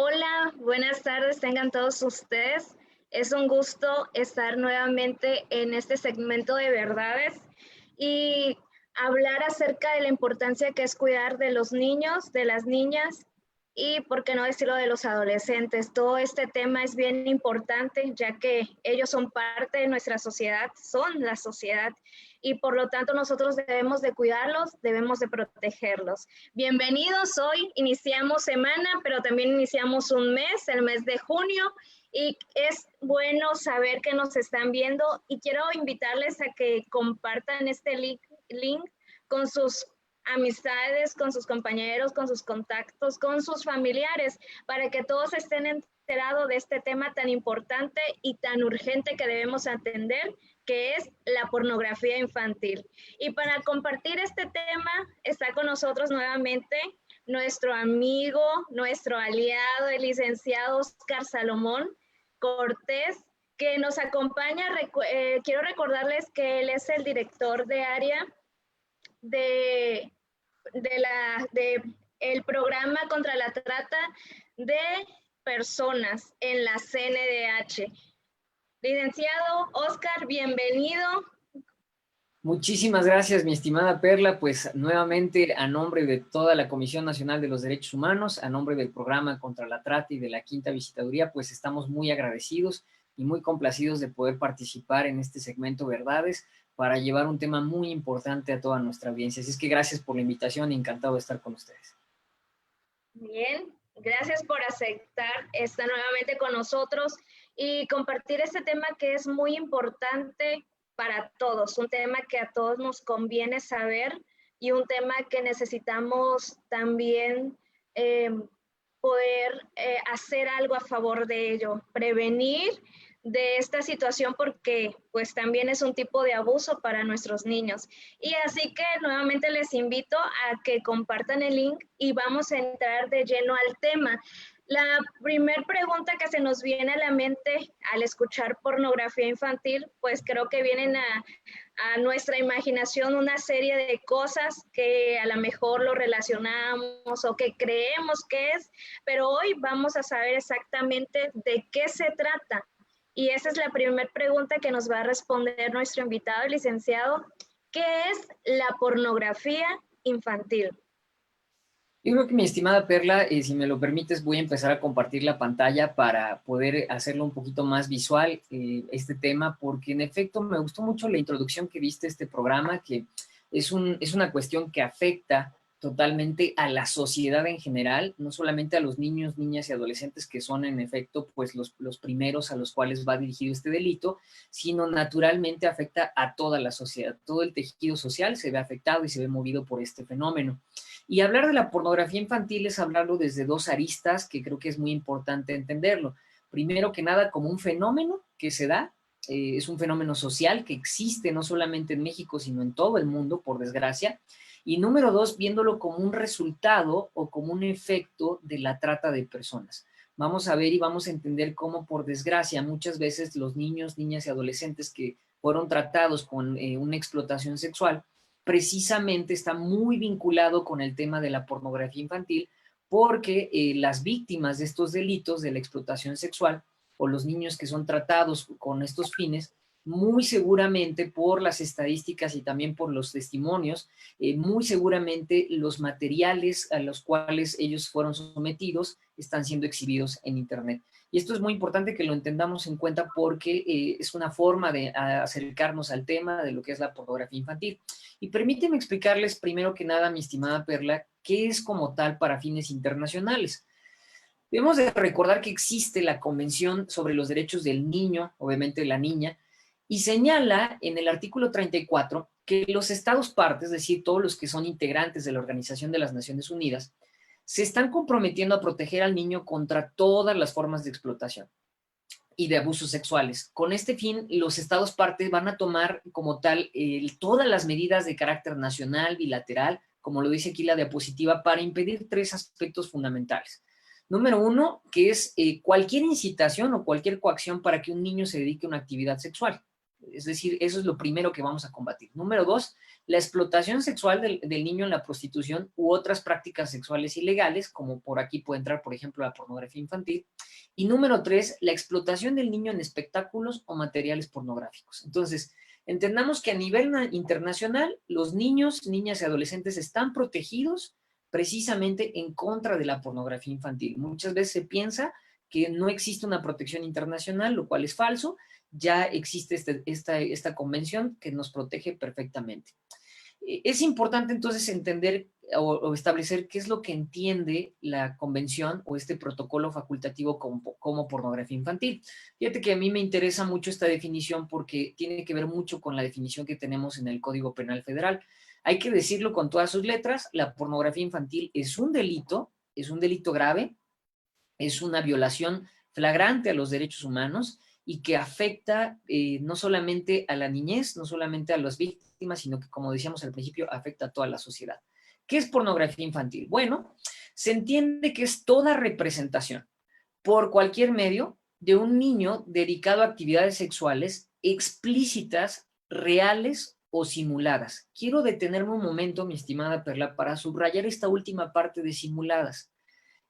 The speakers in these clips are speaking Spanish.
Hola, buenas tardes, tengan todos ustedes. Es un gusto estar nuevamente en este segmento de verdades y hablar acerca de la importancia que es cuidar de los niños, de las niñas y, por qué no decirlo, de los adolescentes. Todo este tema es bien importante, ya que ellos son parte de nuestra sociedad, son la sociedad, y por lo tanto nosotros debemos de cuidarlos, debemos de protegerlos. Bienvenidos, hoy iniciamos semana, pero también iniciamos un mes, el mes de junio, y es bueno saber que nos están viendo, y quiero invitarles a que compartan este link con sus amistades, con sus compañeros, con sus contactos, con sus familiares, para que todos estén enterados de este tema tan importante y tan urgente que debemos atender, que es la pornografía infantil. Y para compartir este tema está con nosotros nuevamente nuestro amigo, nuestro aliado, el licenciado Oscar Salomón Cortés, que nos acompaña. Quiero recordarles que él es el director de área de, de el programa contra la trata de personas en la CNDH. Licenciado Oscar, bienvenido. Muchísimas gracias, mi estimada Perla. Pues nuevamente, a nombre de toda la Comisión Nacional de los Derechos Humanos, a nombre del Programa contra la Trata y de la Quinta Visitaduría, pues estamos muy agradecidos y muy complacidos de poder participar en este segmento Verdades para llevar un tema muy importante a toda nuestra audiencia. Así es que gracias por la invitación y encantado de estar con ustedes. Bien, gracias por aceptar estar nuevamente con nosotros y compartir este tema que es muy importante para todos, un tema que a todos nos conviene saber y un tema que necesitamos también poder hacer algo a favor de ello, prevenir de esta situación, porque pues también es un tipo de abuso para nuestros niños. Y así que nuevamente les invito a que compartan el link y vamos a entrar de lleno al tema. La primera pregunta que se nos viene a la mente al escuchar pornografía infantil, pues creo que vienen a nuestra imaginación una serie de cosas que a lo mejor lo relacionamos o que creemos que es, pero hoy vamos a saber exactamente de qué se trata. Y esa es la primera pregunta que nos va a responder nuestro invitado, el licenciado. ¿Qué es la pornografía infantil? Yo creo que, mi estimada Perla, si me lo permites, voy a empezar a compartir la pantalla para poder hacerlo un poquito más visual, este tema, porque en efecto me gustó mucho la introducción que diste a este programa, que es una cuestión que afecta totalmente a la sociedad en general, no solamente a los niños, niñas y adolescentes, que son en efecto pues los primeros a los cuales va dirigido este delito, sino naturalmente afecta a toda la sociedad. Todo el tejido social se ve afectado y se ve movido por este fenómeno. Y hablar de la pornografía infantil es hablarlo desde dos aristas que creo que es muy importante entenderlo. Primero que nada, como un fenómeno que se da, es un fenómeno social que existe no solamente en México, sino en todo el mundo, por desgracia. Y número dos, viéndolo como un resultado o como un efecto de la trata de personas. Vamos a ver y vamos a entender cómo, por desgracia, muchas veces los niños, niñas y adolescentes que fueron tratados con una explotación sexual, precisamente está muy vinculado con el tema de la pornografía infantil, porque las víctimas de estos delitos de la explotación sexual o los niños que son tratados con estos fines, muy seguramente por las estadísticas y también por los testimonios, muy seguramente los materiales a los cuales ellos fueron sometidos están siendo exhibidos en Internet. Y esto es muy importante que lo entendamos en cuenta, porque es una forma de acercarnos al tema de lo que es la pornografía infantil. Y permíteme explicarles primero que nada, mi estimada Perla, qué es como tal para fines internacionales. Debemos de recordar que existe la Convención sobre los Derechos del Niño, obviamente la niña, y señala en el artículo 34 que los estados partes, es decir, todos los que son integrantes de la Organización de las Naciones Unidas, se están comprometiendo a proteger al niño contra todas las formas de explotación y de abusos sexuales. Con este fin, los estados partes van a tomar como tal todas las medidas de carácter nacional, bilateral, como lo dice aquí la diapositiva, para impedir tres aspectos fundamentales. Número uno, que es cualquier incitación o cualquier coacción para que un niño se dedique a una actividad sexual. Es decir, eso es lo primero que vamos a combatir. Número 2, la explotación sexual del niño en la prostitución u otras prácticas sexuales ilegales, como por aquí puede entrar, por ejemplo, la pornografía infantil. Y número 3, la explotación del niño en espectáculos o materiales pornográficos. Entonces, entendamos que a nivel internacional, los niños, niñas y adolescentes están protegidos precisamente en contra de la pornografía infantil. Muchas veces se piensa que no existe una protección internacional, lo cual es falso. Ya existe esta convención que nos protege perfectamente. Es importante entonces entender o establecer qué es lo que entiende la convención o este protocolo facultativo como pornografía infantil. Fíjate que a mí me interesa mucho esta definición porque tiene que ver mucho con la definición que tenemos en el Código Penal Federal. Hay que decirlo con todas sus letras, la pornografía infantil es un delito grave, es una violación flagrante a los derechos humanos y que afecta no solamente a la niñez, no solamente a las víctimas, sino que, como decíamos al principio, afecta a toda la sociedad. ¿Qué es pornografía infantil? Bueno, se entiende que es toda representación por cualquier medio de un niño dedicado a actividades sexuales explícitas, reales o simuladas. Quiero detenerme un momento, mi estimada Perla, para subrayar esta última parte de simuladas.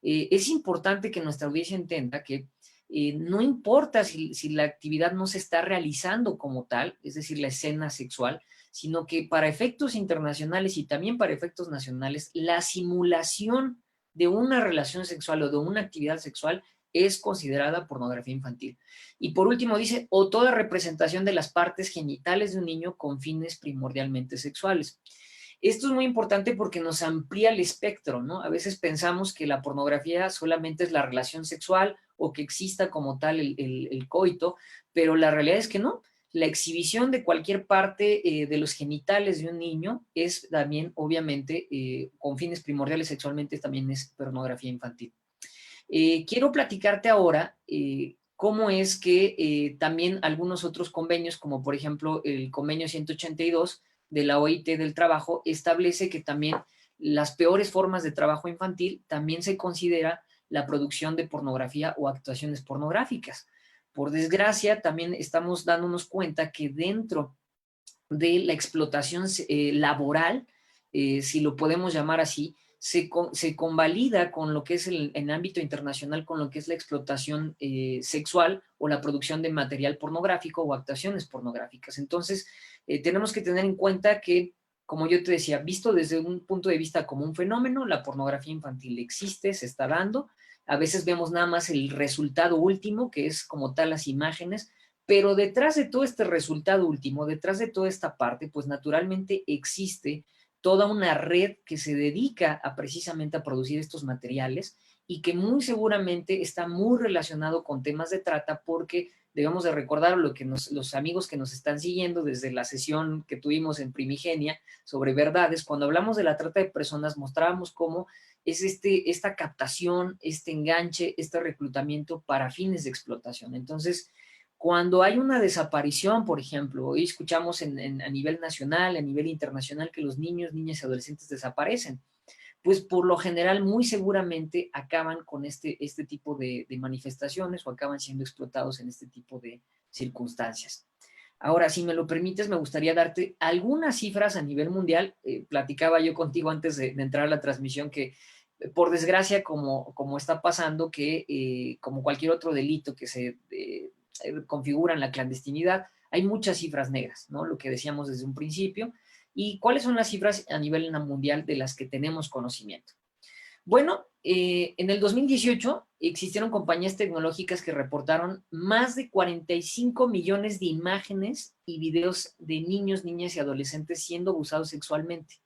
Es importante que nuestra audiencia entienda que no importa si la actividad no se está realizando como tal, es decir, la escena sexual, sino que para efectos internacionales y también para efectos nacionales, la simulación de una relación sexual o de una actividad sexual es considerada pornografía infantil. Y por último dice, o toda representación de las partes genitales de un niño con fines primordialmente sexuales. Esto es muy importante porque nos amplía el espectro, ¿no? A veces pensamos que la pornografía solamente es la relación sexual o que exista como tal el coito, pero la realidad es que no. La exhibición de cualquier parte de los genitales de un niño es también, obviamente, con fines primordiales sexualmente, también es pornografía infantil. Quiero platicarte ahora cómo es que también algunos otros convenios, como por ejemplo el convenio 182 de la OIT del trabajo, establece que también las peores formas de trabajo infantil también se considera la producción de pornografía o actuaciones pornográficas. Por desgracia, también estamos dándonos cuenta que dentro de la explotación laboral, si lo podemos llamar así, se convalida con lo que es en ámbito internacional, con lo que es la explotación sexual o la producción de material pornográfico o actuaciones pornográficas. Entonces, tenemos que tener en cuenta que, como yo te decía, visto desde un punto de vista como un fenómeno, la pornografía infantil existe, se está dando. A veces vemos nada más el resultado último, que es como tal las imágenes, pero detrás de todo este resultado último, detrás de toda esta parte, pues naturalmente existe toda una red que se dedica a precisamente a producir estos materiales y que muy seguramente está muy relacionado con temas de trata porque debemos de recordar lo que los amigos que nos están siguiendo desde la sesión que tuvimos en Primigenia sobre verdades, cuando hablamos de la trata de personas mostrábamos cómo es esta captación, este enganche, este reclutamiento para fines de explotación. Entonces, cuando hay una desaparición, por ejemplo, hoy escuchamos a nivel nacional, a nivel internacional, que los niños, niñas y adolescentes desaparecen, pues por lo general muy seguramente acaban con este tipo de manifestaciones o acaban siendo explotados en este tipo de circunstancias. Ahora, si me lo permites, me gustaría darte algunas cifras a nivel mundial. Platicaba yo contigo antes de entrar a la transmisión que, por desgracia, como está pasando, que como cualquier otro delito que se configura en la clandestinidad, hay muchas cifras negras, ¿no? Lo que decíamos desde un principio. ¿Y cuáles son las cifras a nivel mundial de las que tenemos conocimiento? Bueno, en el 2018 existieron compañías tecnológicas que reportaron más de 45 millones de imágenes y videos de niños, niñas y adolescentes siendo abusados sexualmente.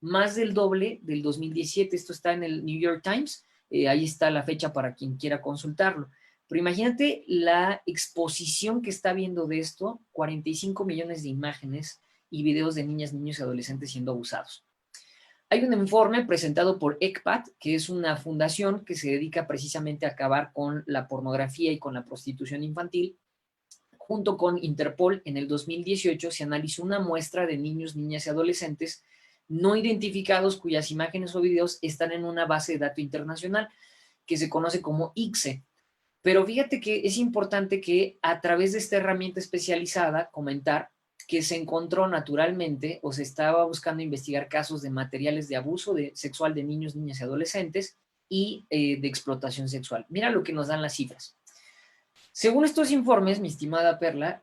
Más del doble del 2017. Esto está en el New York Times. Ahí está la fecha para quien quiera consultarlo. Pero imagínate la exposición que está viendo de esto, 45 millones de imágenes y videos de niñas, niños y adolescentes siendo abusados. Hay un informe presentado por ECPAT, que es una fundación que se dedica precisamente a acabar con la pornografía y con la prostitución infantil. Junto con Interpol, en el 2018 se analizó una muestra de niños, niñas y adolescentes no identificados cuyas imágenes o videos están en una base de datos internacional que se conoce como ICSE. Pero fíjate que es importante que a través de esta herramienta especializada comentar que se encontró naturalmente o se estaba buscando investigar casos de materiales de abuso sexual de niños, niñas y adolescentes y de explotación sexual. Mira lo que nos dan las cifras. Según estos informes, mi estimada Perla,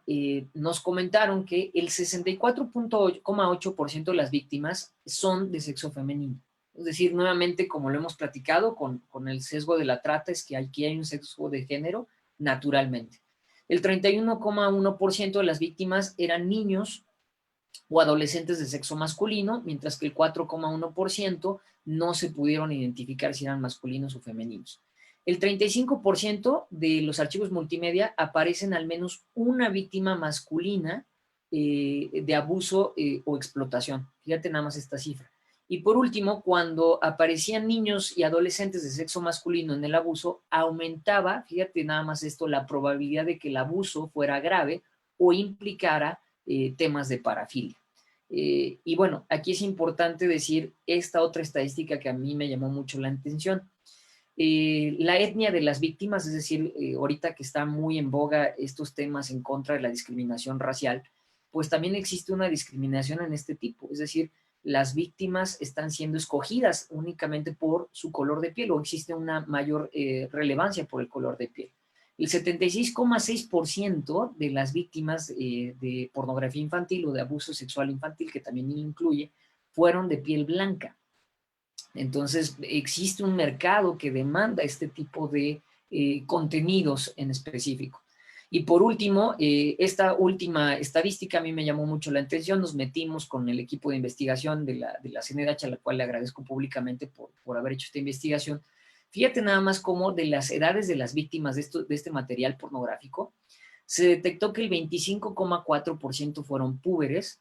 nos comentaron que el 64,8% de las víctimas son de sexo femenino. Es decir, nuevamente, como lo hemos platicado con el sesgo de la trata, es que aquí hay un sesgo de género naturalmente. El 31,1% de las víctimas eran niños o adolescentes de sexo masculino, mientras que el 4,1% no se pudieron identificar si eran masculinos o femeninos. El 35% de los archivos multimedia aparecen al menos una víctima masculina de abuso o explotación. Fíjate nada más esta cifra. Y por último, cuando aparecían niños y adolescentes de sexo masculino en el abuso, aumentaba, fíjate nada más esto, la probabilidad de que el abuso fuera grave o implicara temas de parafilia. Y bueno, aquí es importante decir esta otra estadística que a mí me llamó mucho la atención. La etnia de las víctimas, es decir, ahorita que está muy en boga estos temas en contra de la discriminación racial, pues también existe una discriminación en este tipo, es decir, las víctimas están siendo escogidas únicamente por su color de piel o existe una mayor relevancia por el color de piel. El 76,6% de las víctimas de pornografía infantil o de abuso sexual infantil, que también incluye, fueron de piel blanca. Entonces, existe un mercado que demanda este tipo de contenidos en específico. Y por último, esta última estadística a mí me llamó mucho la atención. Nos metimos con el equipo de investigación de la CNDH, a la cual le agradezco públicamente por haber hecho esta investigación. Fíjate nada más cómo de las edades de las víctimas de este material pornográfico, se detectó que el 25,4% fueron púberes,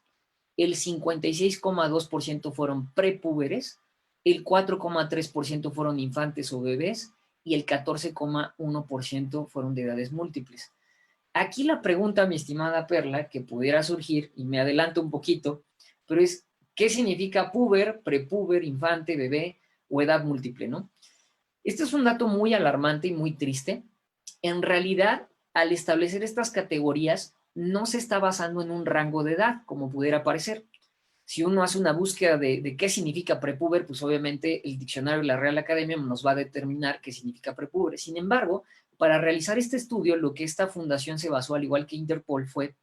el 56,2% fueron prepúberes, el 4,3% fueron infantes o bebés y el 14,1% fueron de edades múltiples. Aquí la pregunta, mi estimada Perla, que pudiera surgir, y me adelanto un poquito, pero es, ¿qué significa puber, prepúber, infante, bebé o edad múltiple, no? Este es un dato muy alarmante y muy triste. En realidad, al establecer estas categorías, no se está basando en un rango de edad, como pudiera parecer. Si uno hace una búsqueda de qué significa prepuber, pues obviamente el diccionario de la Real Academia nos va a determinar qué significa prepuber. Sin embargo, para realizar este estudio, lo que esta fundación se basó, al igual que Interpol, fue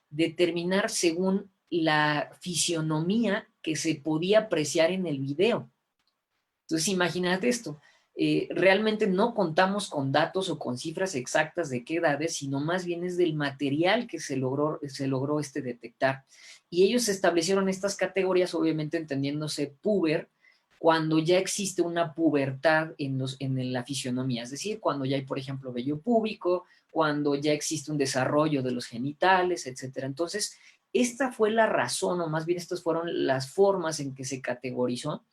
determinar según la fisionomía que se podía apreciar en el video. Entonces, imagínate esto. Realmente no contamos con datos o con cifras exactas de qué edades, sino más bien es del material que se logró detectar. Y ellos establecieron estas categorías, obviamente entendiéndose puber, cuando ya existe una pubertad en la fisionomía, es decir, cuando ya hay, por ejemplo, vello púbico, cuando ya existe un desarrollo de los genitales, etcétera. Entonces, esta fue la razón, o más bien estas fueron las formas en que se categorizó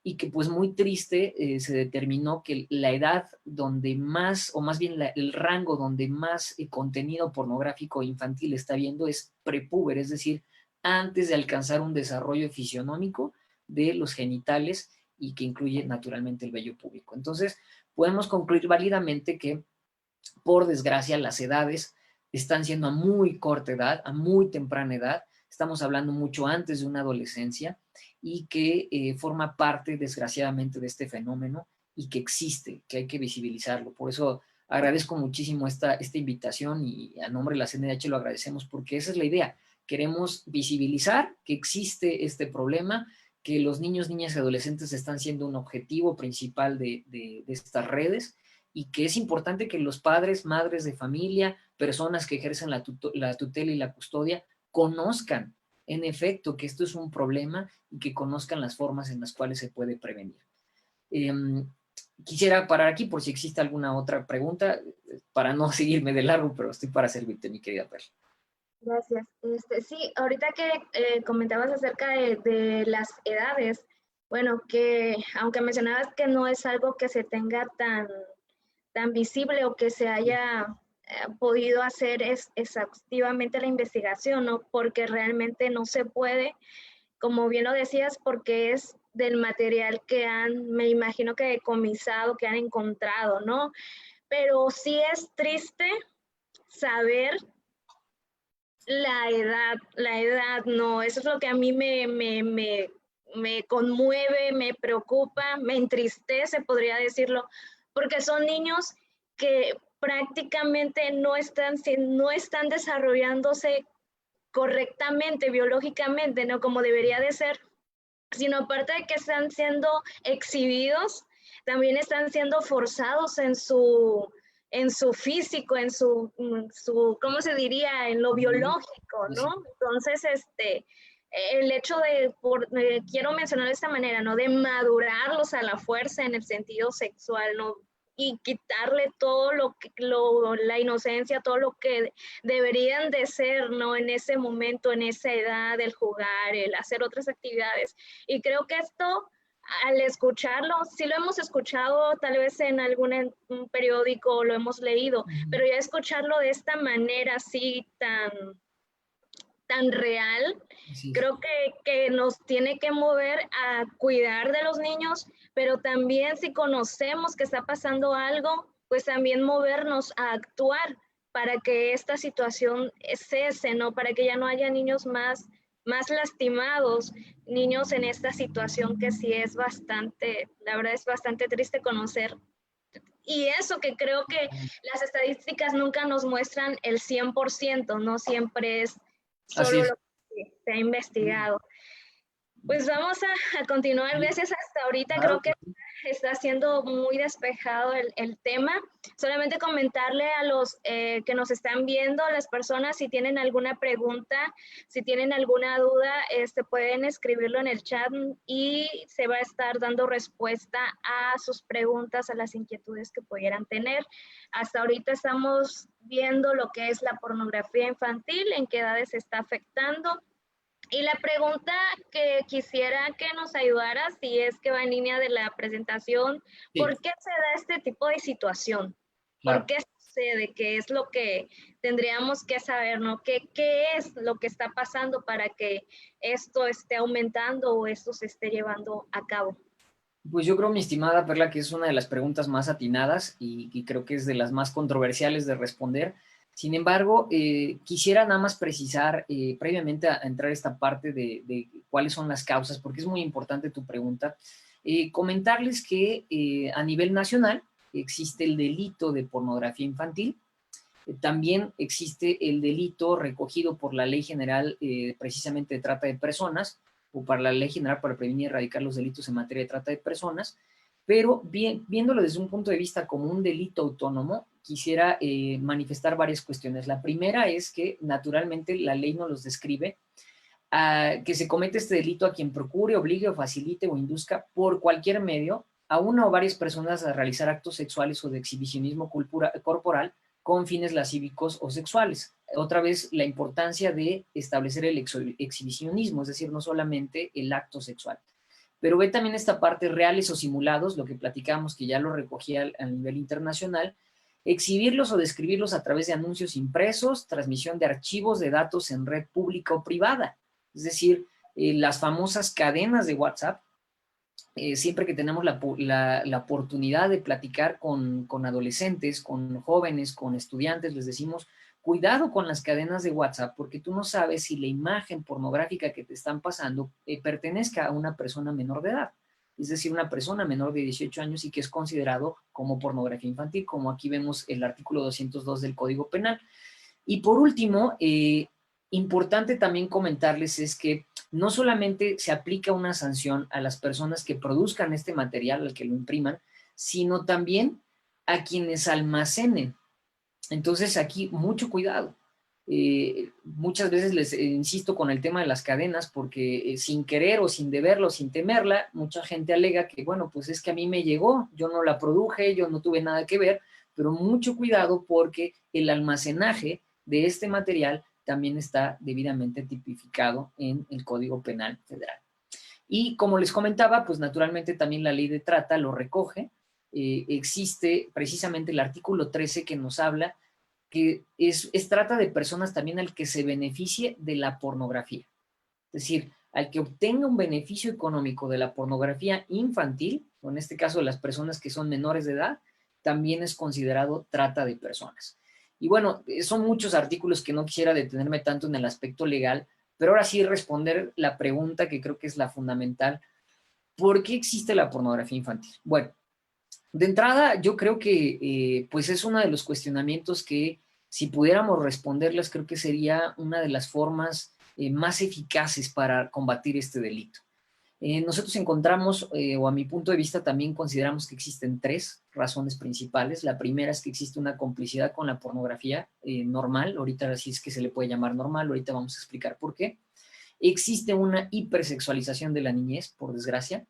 y que pues muy triste se determinó que la edad donde más, o más bien el rango donde más contenido pornográfico infantil está viendo es prepúber, es decir, antes de alcanzar un desarrollo fisionómico de los genitales y que incluye naturalmente el vello púbico. Entonces, podemos concluir válidamente que, por desgracia, las edades están siendo a muy corta edad, a muy temprana edad, estamos hablando mucho antes de una adolescencia y que forma parte, desgraciadamente, de este fenómeno y que existe, que hay que visibilizarlo. Por eso agradezco muchísimo esta invitación y a nombre de la CNDH lo agradecemos porque esa es la idea. Queremos visibilizar que existe este problema, que los niños, niñas y adolescentes están siendo un objetivo principal de estas redes y que es importante que los padres, madres de familia, personas que ejercen la tutela y la custodia, conozcan en efecto que esto es un problema y que conozcan las formas en las cuales se puede prevenir. Quisiera parar aquí por si existe alguna otra pregunta, para no seguirme de largo, pero estoy para servirte, mi querida Perla. Gracias. Sí, ahorita que comentabas acerca de las edades, bueno, que aunque mencionabas que no es algo que se tenga tan visible o que se haya podido hacer exhaustivamente la investigación, ¿no? Porque realmente no se puede, como bien lo decías, porque es del material que me imagino que decomisado, que han encontrado, ¿no? pero sí es triste saber la edad, no, eso es lo que a mí me conmueve, me preocupa, me entristece, podría decirlo, porque son niños que prácticamente no están desarrollándose correctamente, biológicamente, ¿no? Como debería de ser, sino aparte de que están siendo exhibidos, también están siendo forzados en su físico, ¿cómo se diría? En lo biológico, ¿no? Entonces, el hecho quiero mencionar de esta manera, ¿no? De madurarlos a la fuerza en el sentido sexual, ¿no? Y quitarle todo la inocencia, todo lo que deberían de ser, ¿no? En ese momento, en esa edad, el jugar, el hacer otras actividades. Y creo que esto, al escucharlo, sí lo hemos escuchado tal vez en algún un periódico, lo hemos leído, pero ya escucharlo de esta manera así tan real, creo que nos tiene que mover a cuidar de los niños, pero también si conocemos que está pasando algo, pues también movernos a actuar para que esta situación cese, ¿no? Para que ya no haya niños más lastimados, niños en esta situación que sí es bastante, la verdad es bastante triste conocer. Y eso que creo que las estadísticas nunca nos muestran el 100%, no siempre es Así solo es. lo que se ha investigado. Pues vamos a continuar, gracias hasta ahorita, Claro creo que que sí. está siendo muy despejado el tema. Solamente comentarle a los que nos están viendo, las personas, si tienen alguna pregunta, si tienen alguna duda, pueden escribirlo en el chat y se va a estar dando respuesta a sus preguntas, a las inquietudes que pudieran tener. Hasta ahorita estamos viendo lo que es la pornografía infantil, en qué edades está afectando. Y la pregunta que quisiera que nos ayudara, si es que va en línea de la presentación, Sí, ¿por qué se da este tipo de situación? ¿Por claro. qué sucede? ¿Qué es lo que tendríamos que saber, ¿no? ¿Qué es lo que está pasando para que esto esté aumentando o esto se esté llevando a cabo? Pues yo creo, mi estimada Perla, que es una de las preguntas más atinadas y creo que es de las más controversiales de responder. Sin embargo, quisiera nada más precisar, previamente a entrar a esta parte de cuáles son las causas, porque es muy importante tu pregunta, comentarles que a nivel nacional existe el delito de pornografía infantil. También existe el delito recogido por la Ley General precisamente de trata de personas, o para la Ley General para prevenir y erradicar los delitos en materia de trata de personas, pero viéndolo desde un punto de vista como un delito autónomo, quisiera manifestar varias cuestiones. La primera es que naturalmente la ley nos los describe, que se comete este delito a quien procure, obligue o facilite o induzca por cualquier medio a una o varias personas a realizar actos sexuales o de exhibicionismo corporal con fines lascívicos o sexuales. Otra vez, la importancia de establecer el exhibicionismo, es decir, no solamente el acto sexual. Pero ve también esta parte, reales o simulados, lo que platicamos que ya lo recogía a nivel internacional, exhibirlos o describirlos a través de anuncios impresos, transmisión de archivos de datos en red pública o privada. Es decir, las famosas cadenas de WhatsApp, siempre que tenemos la oportunidad de platicar con adolescentes, con jóvenes, con estudiantes, les decimos, cuidado con las cadenas de WhatsApp, porque tú no sabes si la imagen pornográfica que te están pasando pertenezca a una persona menor de edad. Es decir, una persona menor de 18 años y que es considerado como pornografía infantil, como aquí vemos el artículo 202 del Código Penal. Y por último, importante también comentarles es que no solamente se aplica una sanción a las personas que produzcan este material, al que lo impriman, sino también a quienes almacenen. Entonces aquí mucho cuidado. Muchas veces les insisto con el tema de las cadenas porque sin querer o sin deberlo, sin temerla, mucha gente alega que, bueno, pues es que a mí me llegó, yo no la produje, yo no tuve nada que ver, pero mucho cuidado porque el almacenaje de este material también está debidamente tipificado en el Código Penal Federal. Y como les comentaba, pues naturalmente también la ley de trata lo recoge. Existe precisamente el artículo 13 que nos habla que trata de personas también al que se beneficie de la pornografía. Es decir, al que obtenga un beneficio económico de la pornografía infantil, o en este caso de las personas que son menores de edad, también es considerado trata de personas. Y bueno, son muchos artículos que no quisiera detenerme tanto en el aspecto legal, pero ahora sí responder la pregunta que creo que es la fundamental. ¿Por qué existe la pornografía infantil? Bueno, de entrada yo creo que pues es uno de los cuestionamientos que si pudiéramos responderles creo que sería una de las formas más eficaces para combatir este delito. Nosotros encontramos, o a mi punto de vista también consideramos que existen tres razones principales. La primera es que existe una complicidad con la pornografía normal, ahorita sí es que se le puede llamar normal, ahorita vamos a explicar por qué. Existe una hipersexualización de la niñez, por desgracia,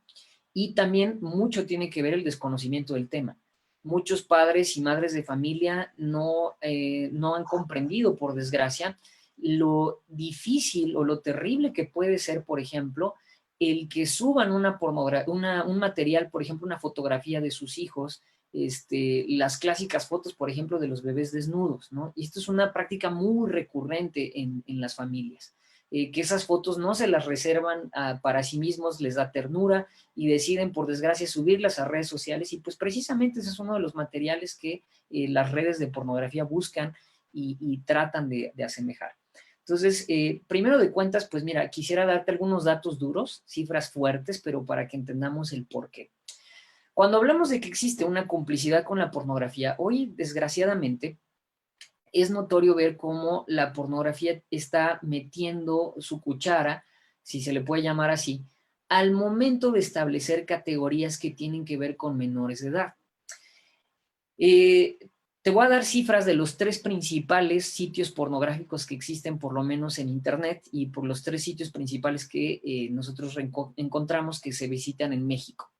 y también mucho tiene que ver el desconocimiento del tema. Muchos padres y madres de familia no han comprendido, por desgracia, lo difícil o lo terrible que puede ser, por ejemplo, el que suban un material, por ejemplo, una fotografía de sus hijos, las clásicas fotos, por ejemplo, de los bebés desnudos, ¿no? Y esto es una práctica muy recurrente en las familias. Que esas fotos no se las reservan para sí mismos, les da ternura y deciden, por desgracia, subirlas a redes sociales y pues precisamente ese es uno de los materiales que las redes de pornografía buscan y tratan de asemejar. Entonces, primero de cuentas, pues mira, quisiera darte algunos datos duros, cifras fuertes, pero para que entendamos el por qué. Cuando hablamos de que existe una complicidad con la pornografía, hoy, desgraciadamente, es notorio ver cómo la pornografía está metiendo su cuchara, si se le puede llamar así, al momento de establecer categorías que tienen que ver con menores de edad. Te voy a dar cifras de los tres principales sitios pornográficos que existen, por lo menos en Internet, y por los tres sitios principales que nosotros encontramos que se visitan en México.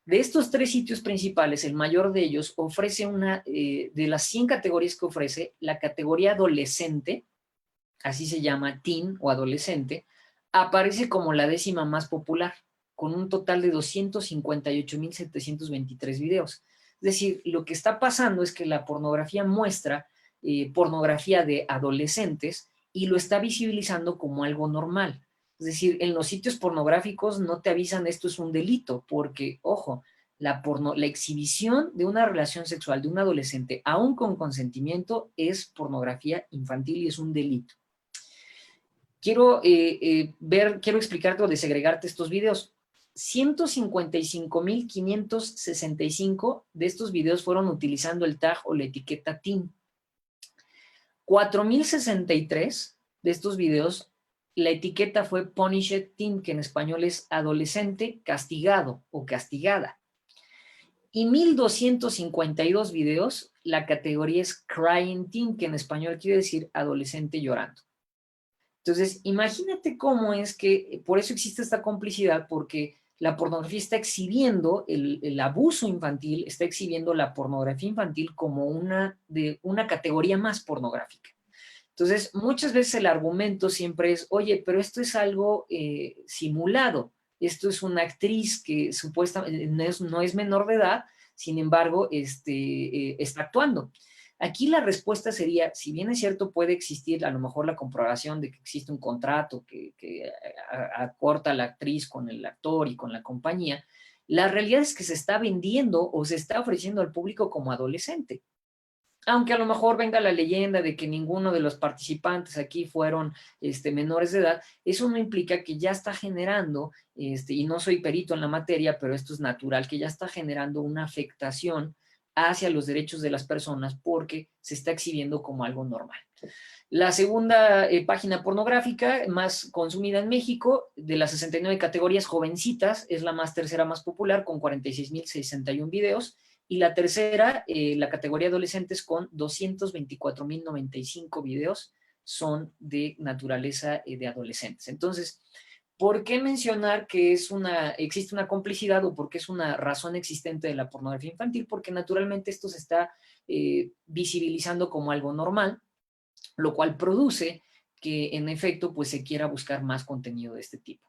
De estos tres sitios principales, el mayor de ellos ofrece de las 100 categorías que ofrece, la categoría adolescente, así se llama, teen o adolescente, aparece como la 10ª más popular, con un total de 258,723 videos. Es decir, lo que está pasando es que la pornografía muestra pornografía de adolescentes y lo está visibilizando como algo normal. Es decir, en los sitios pornográficos no te avisan esto es un delito, porque, ojo, la exhibición de una relación sexual de un adolescente, aún con consentimiento, es pornografía infantil y es un delito. Quiero explicarte o desagregarte estos videos. 155,565 de estos videos fueron utilizando el tag o la etiqueta teen. 4,063 de estos videos, la etiqueta fue Punished Teen, que en español es adolescente castigado o castigada. Y 1,252 videos, la categoría es Crying Teen, que en español quiere decir adolescente llorando. Entonces, imagínate cómo es que, por eso existe esta complicidad, porque la pornografía está exhibiendo el abuso infantil, está exhibiendo la pornografía infantil como una categoría más pornográfica. Entonces, muchas veces el argumento siempre es, oye, pero esto es algo simulado, esto es una actriz que supuestamente no es menor de edad, sin embargo, está actuando. Aquí la respuesta sería, si bien es cierto, puede existir a lo mejor la comprobación de que existe un contrato que acorta a la actriz con el actor y con la compañía, la realidad es que se está vendiendo o se está ofreciendo al público como adolescente. Aunque a lo mejor venga la leyenda de que ninguno de los participantes aquí fueron menores de edad, eso no implica que ya está generando, y no soy perito en la materia, pero esto es natural, que ya está generando una afectación hacia los derechos de las personas porque se está exhibiendo como algo normal. La segunda página pornográfica más consumida en México, de las 69 categorías, Jovencitas, es la tercera más popular, con 46,061 videos. Y la tercera, la categoría adolescentes, con 224,095 videos, son de naturaleza de adolescentes. Entonces, ¿por qué mencionar que existe una complicidad o por qué es una razón existente de la pornografía infantil? Porque naturalmente esto se está visibilizando como algo normal, lo cual produce que en efecto pues se quiera buscar más contenido de este tipo.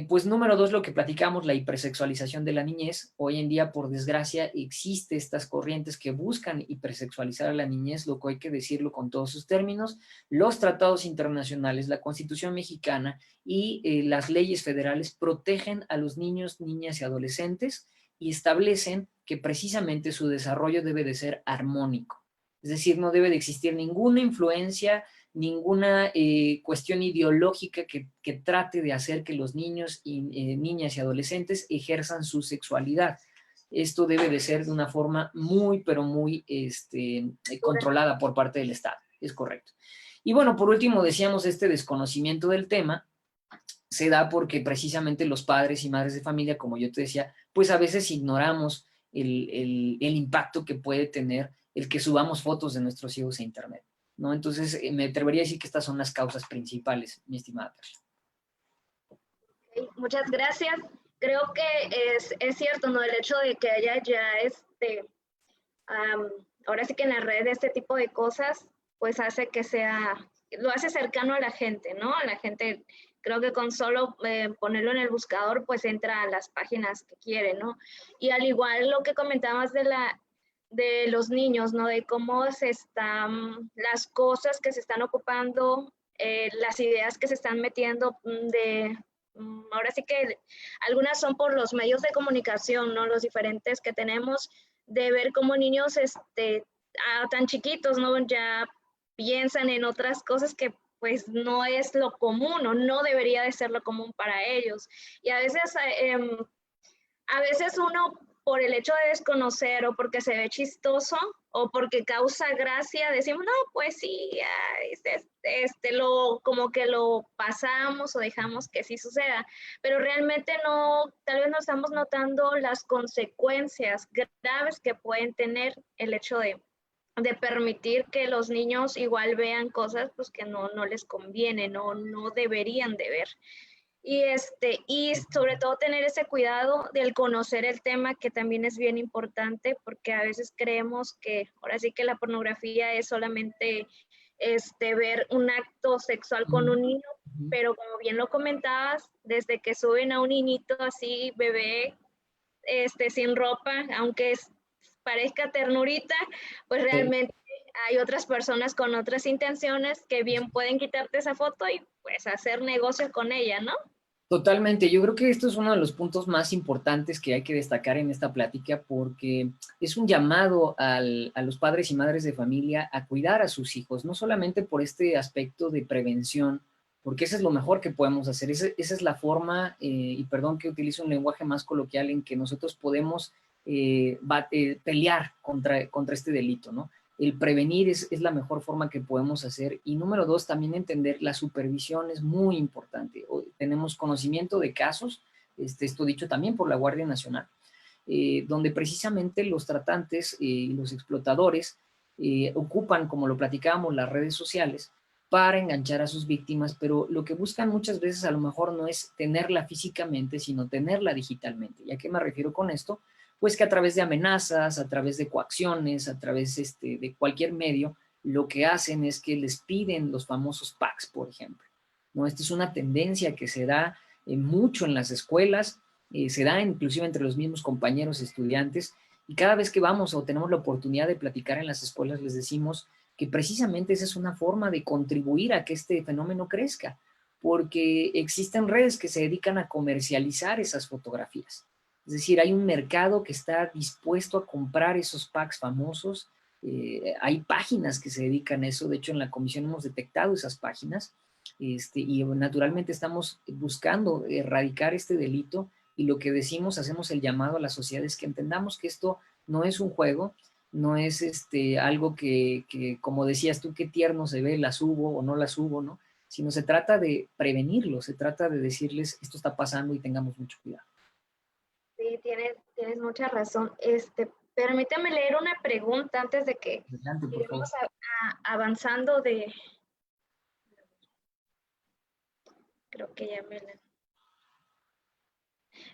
Pues número 2, lo que platicamos, la hipersexualización de la niñez. Hoy en día, por desgracia, existe estas corrientes que buscan hipersexualizar a la niñez, lo que hay que decirlo con todos sus términos. Los tratados internacionales, la Constitución mexicana y las leyes federales protegen a los niños, niñas y adolescentes y establecen que precisamente su desarrollo debe de ser armónico. Es decir, no debe de existir ninguna influencia, ninguna cuestión ideológica que trate de hacer que los niños y niñas y adolescentes ejerzan su sexualidad. Esto debe de ser de una forma muy, pero muy controlada por parte del Estado. Es correcto. Y bueno, por último, decíamos este desconocimiento del tema se da porque precisamente los padres y madres de familia, como yo te decía, pues a veces ignoramos el impacto que puede tener el que subamos fotos de nuestros hijos a internet, ¿no? Entonces, me atrevería a decir que estas son las causas principales, mi estimada Perla. Okay, muchas gracias. Creo que es cierto, ¿no? El hecho de que haya ya ahora sí que en la red este tipo de cosas, pues hace que lo hace cercano a la gente, ¿no? A la gente, creo que con solo ponerlo en el buscador, pues entra a las páginas que quiere, ¿no? Y al igual lo que comentabas de los niños, ¿no? De cómo las cosas que se están ocupando, las ideas que se están metiendo ahora sí que algunas son por los medios de comunicación, ¿no? Los diferentes que tenemos, de ver cómo niños tan chiquitos, ¿no? Ya piensan en otras cosas que pues no es lo común o no debería de ser lo común para ellos. Y a veces uno, por el hecho de desconocer o porque se ve chistoso o porque causa gracia, decimos, no, pues sí, como que lo pasamos o dejamos que sí suceda, pero realmente no, tal vez no estamos notando las consecuencias graves que pueden tener el hecho de permitir que los niños igual vean cosas pues que no les conviene, no deberían de ver. Y sobre todo tener ese cuidado del conocer el tema, que también es bien importante, porque a veces creemos que ahora sí que la pornografía es solamente ver un acto sexual con un niño, pero como bien lo comentabas, desde que suben a un niñito así, bebé, sin ropa, aunque parezca ternurita, pues realmente hay otras personas con otras intenciones que bien pueden quitarte esa foto y pues hacer negocio con ella, ¿no? Totalmente, yo creo que esto es uno de los puntos más importantes que hay que destacar en esta plática porque es un llamado a los padres y madres de familia a cuidar a sus hijos, no solamente por este aspecto de prevención, porque eso es lo mejor que podemos hacer, esa es la forma, y perdón que utilice un lenguaje más coloquial, en que nosotros podemos pelear contra este delito, ¿no? El prevenir es la mejor forma que podemos hacer. Y número dos, también entender la supervisión es muy importante. Hoy tenemos conocimiento de casos, esto dicho también por la Guardia Nacional, donde precisamente los tratantes y los explotadores ocupan, como lo platicábamos, las redes sociales para enganchar a sus víctimas, pero lo que buscan muchas veces a lo mejor no es tenerla físicamente, sino tenerla digitalmente. ¿Y a qué me refiero con esto? Pues que a través de amenazas, a través de coacciones, a través de cualquier medio, lo que hacen es que les piden los famosos packs, por ejemplo, ¿no? Esta es una tendencia que se da mucho en las escuelas, se da inclusive entre los mismos compañeros estudiantes, y cada vez que vamos o tenemos la oportunidad de platicar en las escuelas, les decimos que precisamente esa es una forma de contribuir a que este fenómeno crezca, porque existen redes que se dedican a comercializar esas fotografías. Es decir, hay un mercado que está dispuesto a comprar esos packs famosos. Hay páginas que se dedican a eso. De hecho, en la comisión hemos detectado esas páginas. Y naturalmente estamos buscando erradicar este delito. Y lo que decimos, hacemos el llamado a la sociedad es que entendamos que esto no es un juego, no es algo que, como decías tú, qué tierno se ve, la subo o no la subo, ¿no? Sino se trata de prevenirlo, se trata de decirles esto está pasando y tengamos mucho cuidado. Sí, tienes mucha razón. Permítame leer una pregunta antes de que Adelante, por favor. sigamos avanzando creo que ya me la...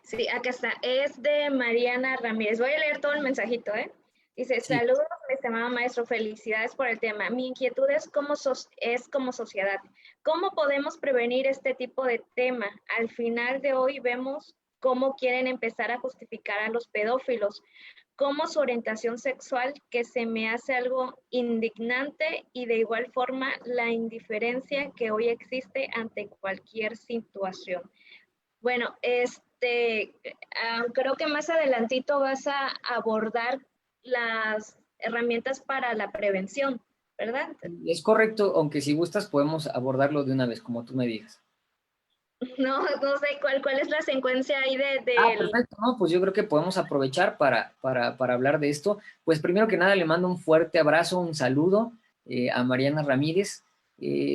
Sí, acá está. Es de Mariana Ramírez. Voy a leer todo el mensajito, ¿eh? Dice, Sí. saludos, mi estimado maestro, felicidades por el tema. Mi inquietud es como sociedad. ¿Cómo podemos prevenir este tipo de tema? Al final de hoy vemos cómo quieren empezar a justificar a los pedófilos, como su orientación sexual, que se me hace algo indignante, y de igual forma la indiferencia que hoy existe ante cualquier situación. Bueno, creo que más adelantito vas a abordar las herramientas para la prevención, ¿verdad? Es correcto, aunque si gustas podemos abordarlo de una vez, como tú me digas. No, no sé cuál es la secuencia ahí Ah, del... perfecto, no, pues yo creo que podemos aprovechar para hablar de esto. Pues primero que nada le mando un fuerte abrazo, un saludo a Mariana Ramírez.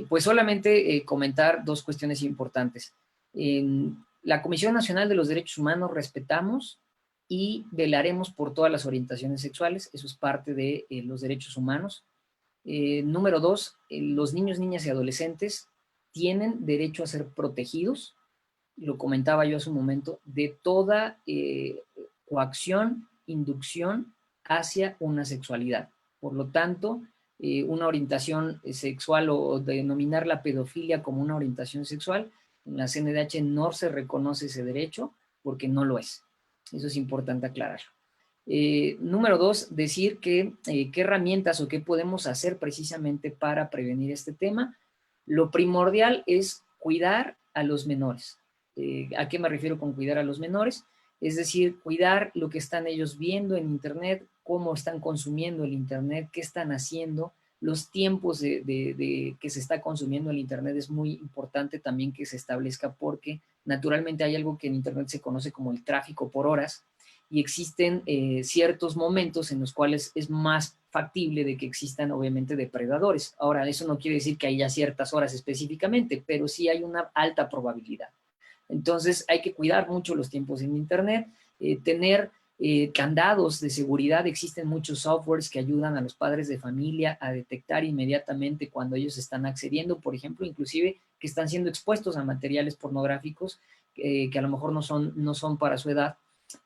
Pues solamente comentar dos cuestiones importantes. En la Comisión Nacional de los Derechos Humanos respetamos y velaremos por todas las orientaciones sexuales, eso es parte de los derechos humanos. Número dos, los niños, niñas y adolescentes tienen derecho a ser protegidos, lo comentaba yo hace un momento, de toda coacción, inducción hacia una sexualidad. Por lo tanto, una orientación sexual o denominar la pedofilia como una orientación sexual, en la CNDH no se reconoce ese derecho porque no lo es. Eso es importante aclararlo. Número dos, decir que qué herramientas o qué podemos hacer precisamente para prevenir este tema. Lo primordial es cuidar a los menores. ¿A qué me refiero con cuidar a los menores? Es decir, cuidar lo que están ellos viendo en Internet, cómo están consumiendo el Internet, qué están haciendo, los tiempos de que se está consumiendo el Internet es muy importante también que se establezca porque naturalmente hay algo que en Internet se conoce como el tráfico por horas y existen ciertos momentos en los cuales es más factible de que existan obviamente depredadores. Ahora, eso no quiere decir que haya ciertas horas específicamente, pero sí hay una alta probabilidad. Entonces hay que cuidar mucho los tiempos en Internet, tener candados de seguridad. Existen muchos softwares que ayudan a los padres de familia a detectar inmediatamente cuando ellos están accediendo, por ejemplo, inclusive que están siendo expuestos a materiales pornográficos que a lo mejor no son para su edad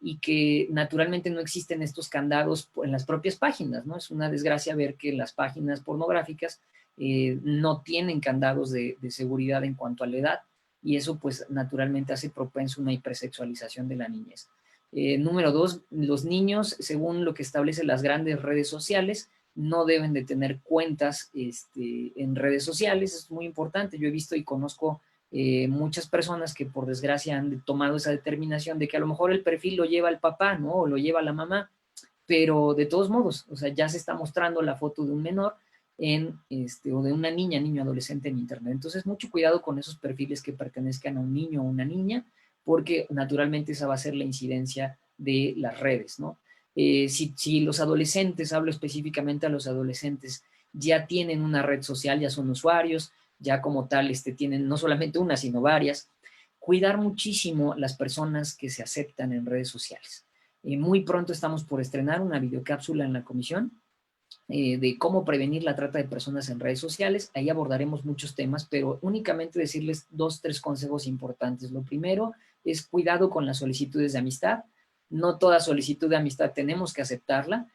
y que naturalmente no existen estos candados en las propias páginas, ¿no? Es una desgracia ver que las páginas pornográficas no tienen candados de seguridad en cuanto a la edad y eso pues naturalmente hace propenso una hipersexualización de la niñez. Número dos, los niños, según lo que establecen las grandes redes sociales, no deben de tener cuentas en redes sociales, es muy importante. Yo he visto y conozco muchas personas que por desgracia han tomado esa determinación de que a lo mejor el perfil lo lleva el papá, ¿no? O lo lleva la mamá, pero de todos modos, o sea, ya se está mostrando la foto de un menor o de una niña, niño, adolescente en Internet. Entonces, mucho cuidado con esos perfiles que pertenezcan a un niño o una niña, porque naturalmente esa va a ser la incidencia de las redes, ¿no? Si los adolescentes, hablo específicamente a los adolescentes, ya tienen una red social, ya son usuarios, ya como tal tienen no solamente una, sino varias, cuidar muchísimo las personas que se aceptan en redes sociales. Muy pronto estamos por estrenar una videocápsula en la comisión de cómo prevenir la trata de personas en redes sociales. Ahí abordaremos muchos temas, pero únicamente decirles dos, tres consejos importantes. Lo primero es cuidado con las solicitudes de amistad. No toda solicitud de amistad tenemos que aceptarla.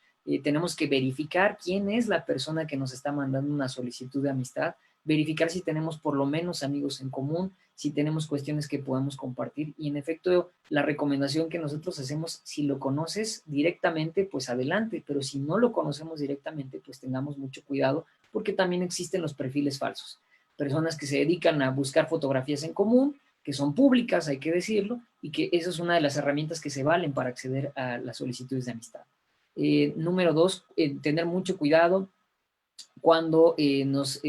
Tenemos que verificar quién es la persona que nos está mandando una solicitud de amistad, verificar si tenemos por lo menos amigos en común, si tenemos cuestiones que podemos compartir y en efecto la recomendación que nosotros hacemos, si lo conoces directamente, pues adelante, pero si no lo conocemos directamente, pues tengamos mucho cuidado porque también existen los perfiles falsos, personas que se dedican a buscar fotografías en común, que son públicas, hay que decirlo, y que esa es una de las herramientas que se valen para acceder a las solicitudes de amistad. Número dos, tener mucho cuidado cuando nos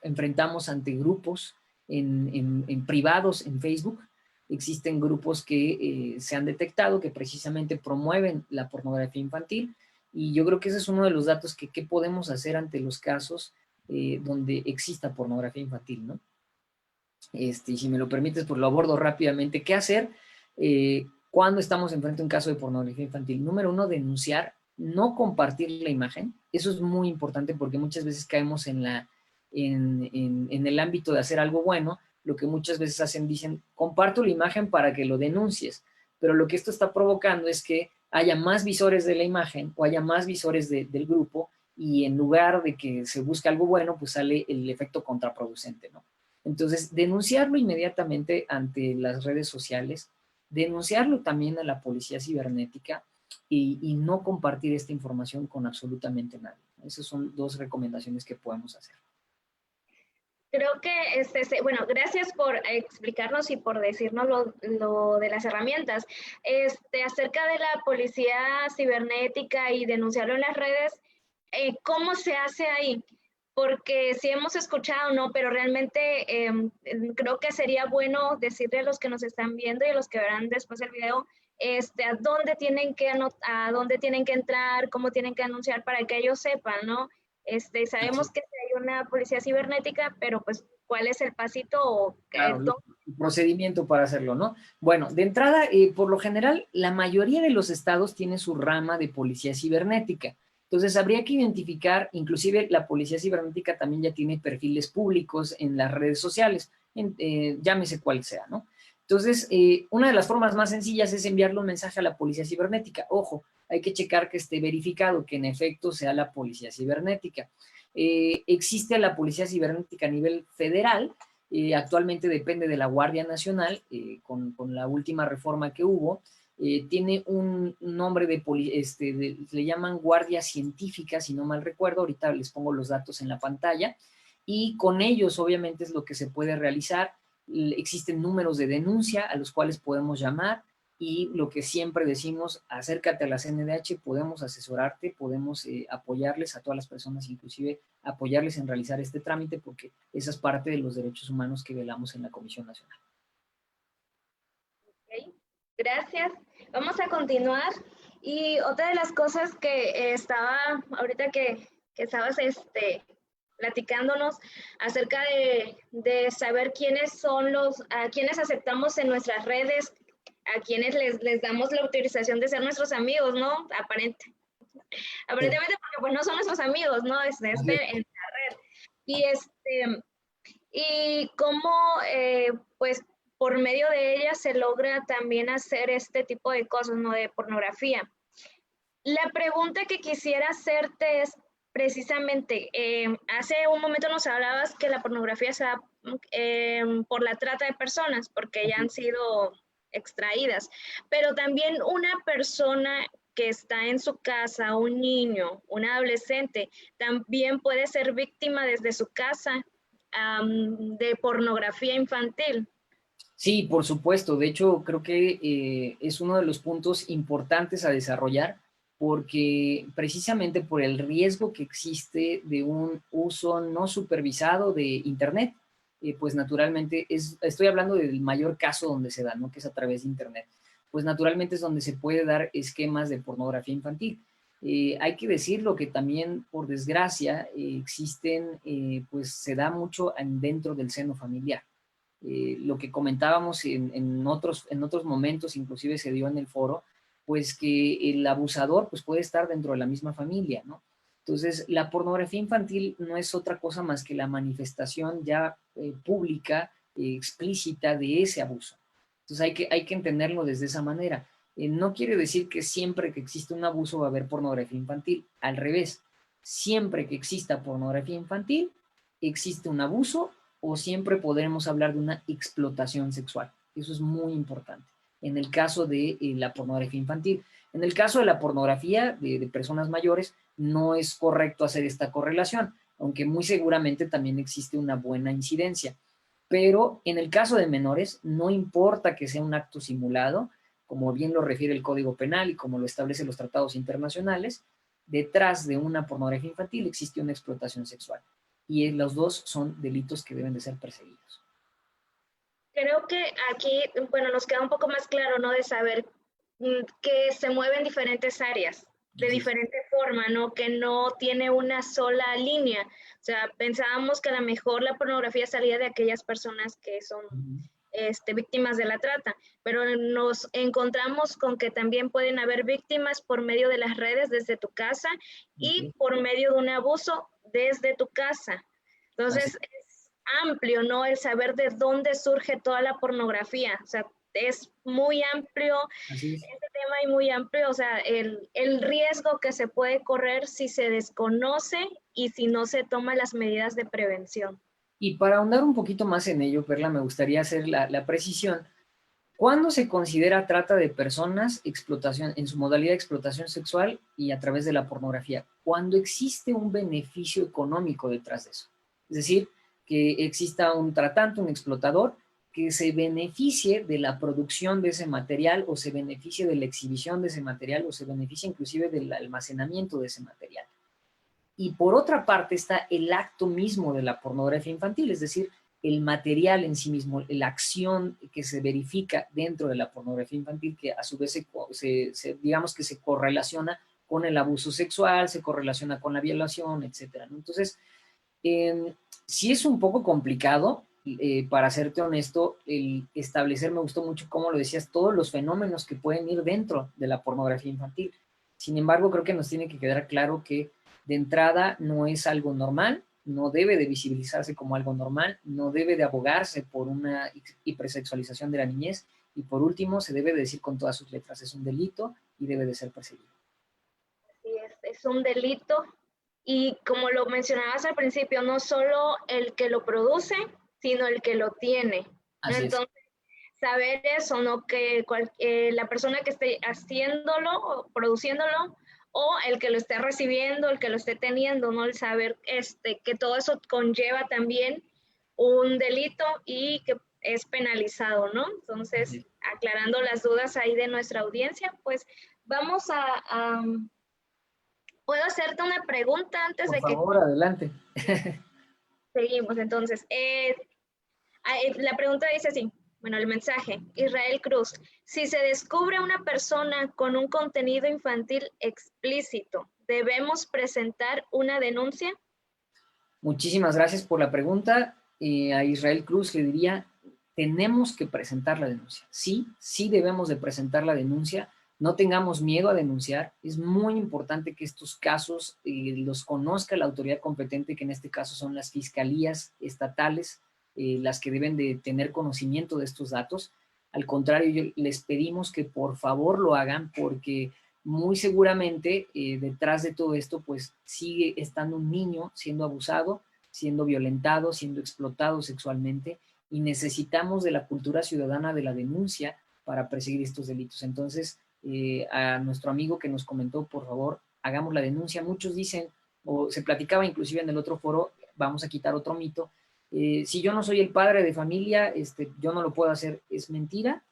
enfrentamos ante grupos en privados en Facebook. Existen grupos que se han detectado que precisamente promueven la pornografía infantil y yo creo que ese es uno de los datos que podemos hacer ante los casos donde exista pornografía infantil, ¿no? Y si me lo permites, pues lo abordo rápidamente. ¿Qué hacer cuando estamos enfrente a un caso de pornografía infantil? Número uno, denunciar, no compartir la imagen. Eso es muy importante porque muchas veces caemos en el ámbito de hacer algo bueno. Lo que muchas veces hacen, dicen, comparto la imagen para que lo denuncies. Pero lo que esto está provocando es que haya más visores de la imagen o haya más visores del grupo y en lugar de que se busque algo bueno, pues sale el efecto contraproducente, ¿no? Entonces, denunciarlo inmediatamente ante las redes sociales, denunciarlo también a la policía cibernética y no compartir esta información con absolutamente nadie. Esas son dos recomendaciones que podemos hacer. Creo que, bueno, gracias por explicarnos y por decirnos lo de las herramientas. Acerca de la policía cibernética y denunciarlo en las redes, ¿cómo se hace ahí? Porque sí hemos escuchado, ¿no? Pero realmente creo que sería bueno decirle a los que nos están viendo y a los que verán después el video, a dónde tienen que a dónde tienen que entrar, cómo tienen que anunciar para que ellos sepan, ¿no? Sabemos que hay una policía cibernética, pero pues, ¿cuál es el pasito o Claro, todo? el procedimiento para hacerlo, ¿no? Bueno, de entrada, por lo general, la mayoría de los estados tienen su rama de policía cibernética. Entonces, habría que identificar, inclusive la policía cibernética también ya tiene perfiles públicos en las redes sociales, llámese cual sea, ¿no? Entonces, una de las formas más sencillas es enviarle un mensaje a la policía cibernética. Ojo, hay que checar que esté verificado, que en efecto sea la policía cibernética. Existe la policía cibernética a nivel federal. Actualmente depende de la Guardia Nacional, con la última reforma que hubo. Tiene un nombre le llaman Guardia Científica, si no mal recuerdo, ahorita les pongo los datos en la pantalla, y con ellos obviamente es lo que se puede realizar. Existen números de denuncia a los cuales podemos llamar, y lo que siempre decimos, acércate a la CNDH, podemos asesorarte, podemos apoyarles a todas las personas, inclusive apoyarles en realizar este trámite, porque esa es parte de los derechos humanos que velamos en la Comisión Nacional. Okay. Gracias. Vamos a continuar. Y otra de las cosas que estaba, ahorita que estabas platicándonos acerca de saber quiénes son a quienes aceptamos en nuestras redes, a quienes les damos la autorización de ser nuestros amigos, ¿no? Aparentemente porque pues no son nuestros amigos, ¿no? En la red. Y y cómo pues por medio de ella se logra también hacer este tipo de cosas, ¿no? De pornografía. La pregunta que quisiera hacerte es precisamente, hace un momento nos hablabas que la pornografía se da por la trata de personas, porque ya han sido extraídas, pero también una persona que está en su casa, un niño, un adolescente, también puede ser víctima desde su casa de pornografía infantil. Sí, por supuesto. De hecho, creo que es uno de los puntos importantes a desarrollar, porque precisamente por el riesgo que existe de un uso no supervisado de Internet, pues naturalmente estoy hablando del mayor caso donde se da, ¿no? Que es a través de Internet. Pues naturalmente es donde se puede dar esquemas de pornografía infantil. Hay que decirlo que también, por desgracia, existen, pues se da mucho dentro del seno familiar. Lo que comentábamos en otros momentos, inclusive se dio en el foro, pues que el abusador pues puede estar dentro de la misma familia, ¿no? Entonces, la pornografía infantil no es otra cosa más que la manifestación ya pública, explícita de ese abuso. Entonces, hay que entenderlo desde esa manera. No quiere decir que siempre que existe un abuso va a haber pornografía infantil. Al revés, siempre que exista pornografía infantil, existe un abuso, o siempre podremos hablar de una explotación sexual. Eso es muy importante en el caso de la pornografía infantil. En el caso de la pornografía de personas mayores, no es correcto hacer esta correlación, aunque muy seguramente también existe una buena incidencia. Pero en el caso de menores, no importa que sea un acto simulado, como bien lo refiere el Código Penal y como lo establecen los tratados internacionales, detrás de una pornografía infantil existe una explotación sexual. Y los dos son delitos que deben de ser perseguidos. Creo que aquí, bueno, nos queda un poco más claro, ¿no? De saber que se mueven diferentes áreas, de diferente forma, ¿no? Que no tiene una sola línea. O sea, pensábamos que a lo mejor la pornografía salía de aquellas personas que son víctimas de la trata, pero nos encontramos con que también pueden haber víctimas por medio de las redes desde tu casa y por medio de un abuso desde tu casa. Entonces, es amplio, ¿no? El saber de dónde surge toda la pornografía. O sea, es muy amplio este tema y muy amplio, o sea, el riesgo que se puede correr si se desconoce y si no se toman las medidas de prevención. Y para ahondar un poquito más en ello, Perla, me gustaría hacer la precisión. ¿Cuándo se considera trata de personas, explotación, en su modalidad de explotación sexual y a través de la pornografía? Cuando existe un beneficio económico detrás de eso. Es decir, que exista un tratante, un explotador, que se beneficie de la producción de ese material o se beneficie de la exhibición de ese material o se beneficie inclusive del almacenamiento de ese material. Y por otra parte está el acto mismo de la pornografía infantil, es decir, el material en sí mismo, la acción que se verifica dentro de la pornografía infantil, que a su vez digamos que se correlaciona con el abuso sexual, se correlaciona con la violación, etcétera, ¿no? Entonces, sí es un poco complicado, para serte honesto, el establecer, me gustó mucho cómo lo decías, todos los fenómenos que pueden ir dentro de la pornografía infantil. Sin embargo, creo que nos tiene que quedar claro que de entrada no es algo normal, no debe de visibilizarse como algo normal, no debe de abogarse por una hipersexualización de la niñez y por último se debe de decir con todas sus letras, es un delito y debe de ser perseguido. Así es un delito y como lo mencionabas al principio, no solo el que lo produce, sino el que lo tiene, ¿no? Así es. Entonces, saber eso, ¿no? Que la persona que esté haciéndolo o produciéndolo o el que lo esté recibiendo, el que lo esté teniendo, ¿no? El saber que todo eso conlleva también un delito y que es penalizado, ¿no? Entonces, aclarando las dudas ahí de nuestra audiencia, pues vamos a ¿puedo hacerte una pregunta antes Por de que favor, adelante. seguimos? Entonces, la pregunta dice así, bueno, el mensaje, Israel Cruz, si se descubre una persona con un contenido infantil explícito, ¿debemos presentar una denuncia? Muchísimas gracias por la pregunta. A Israel Cruz le diría, tenemos que presentar la denuncia. Sí, sí debemos de presentar la denuncia. No tengamos miedo a denunciar. Es muy importante que estos casos los conozca la autoridad competente, que en este caso son las fiscalías estatales, las que deben de tener conocimiento de estos datos. Al contrario, les pedimos que por favor lo hagan porque muy seguramente detrás de todo esto pues sigue estando un niño siendo abusado, siendo violentado, siendo explotado sexualmente y necesitamos de la cultura ciudadana de la denuncia para perseguir estos delitos. Entonces, a nuestro amigo que nos comentó, por favor, hagamos la denuncia. Muchos dicen, o se platicaba inclusive en el otro foro, vamos a quitar otro mito, si yo no soy el padre de familia, yo no lo puedo hacer, es mentira.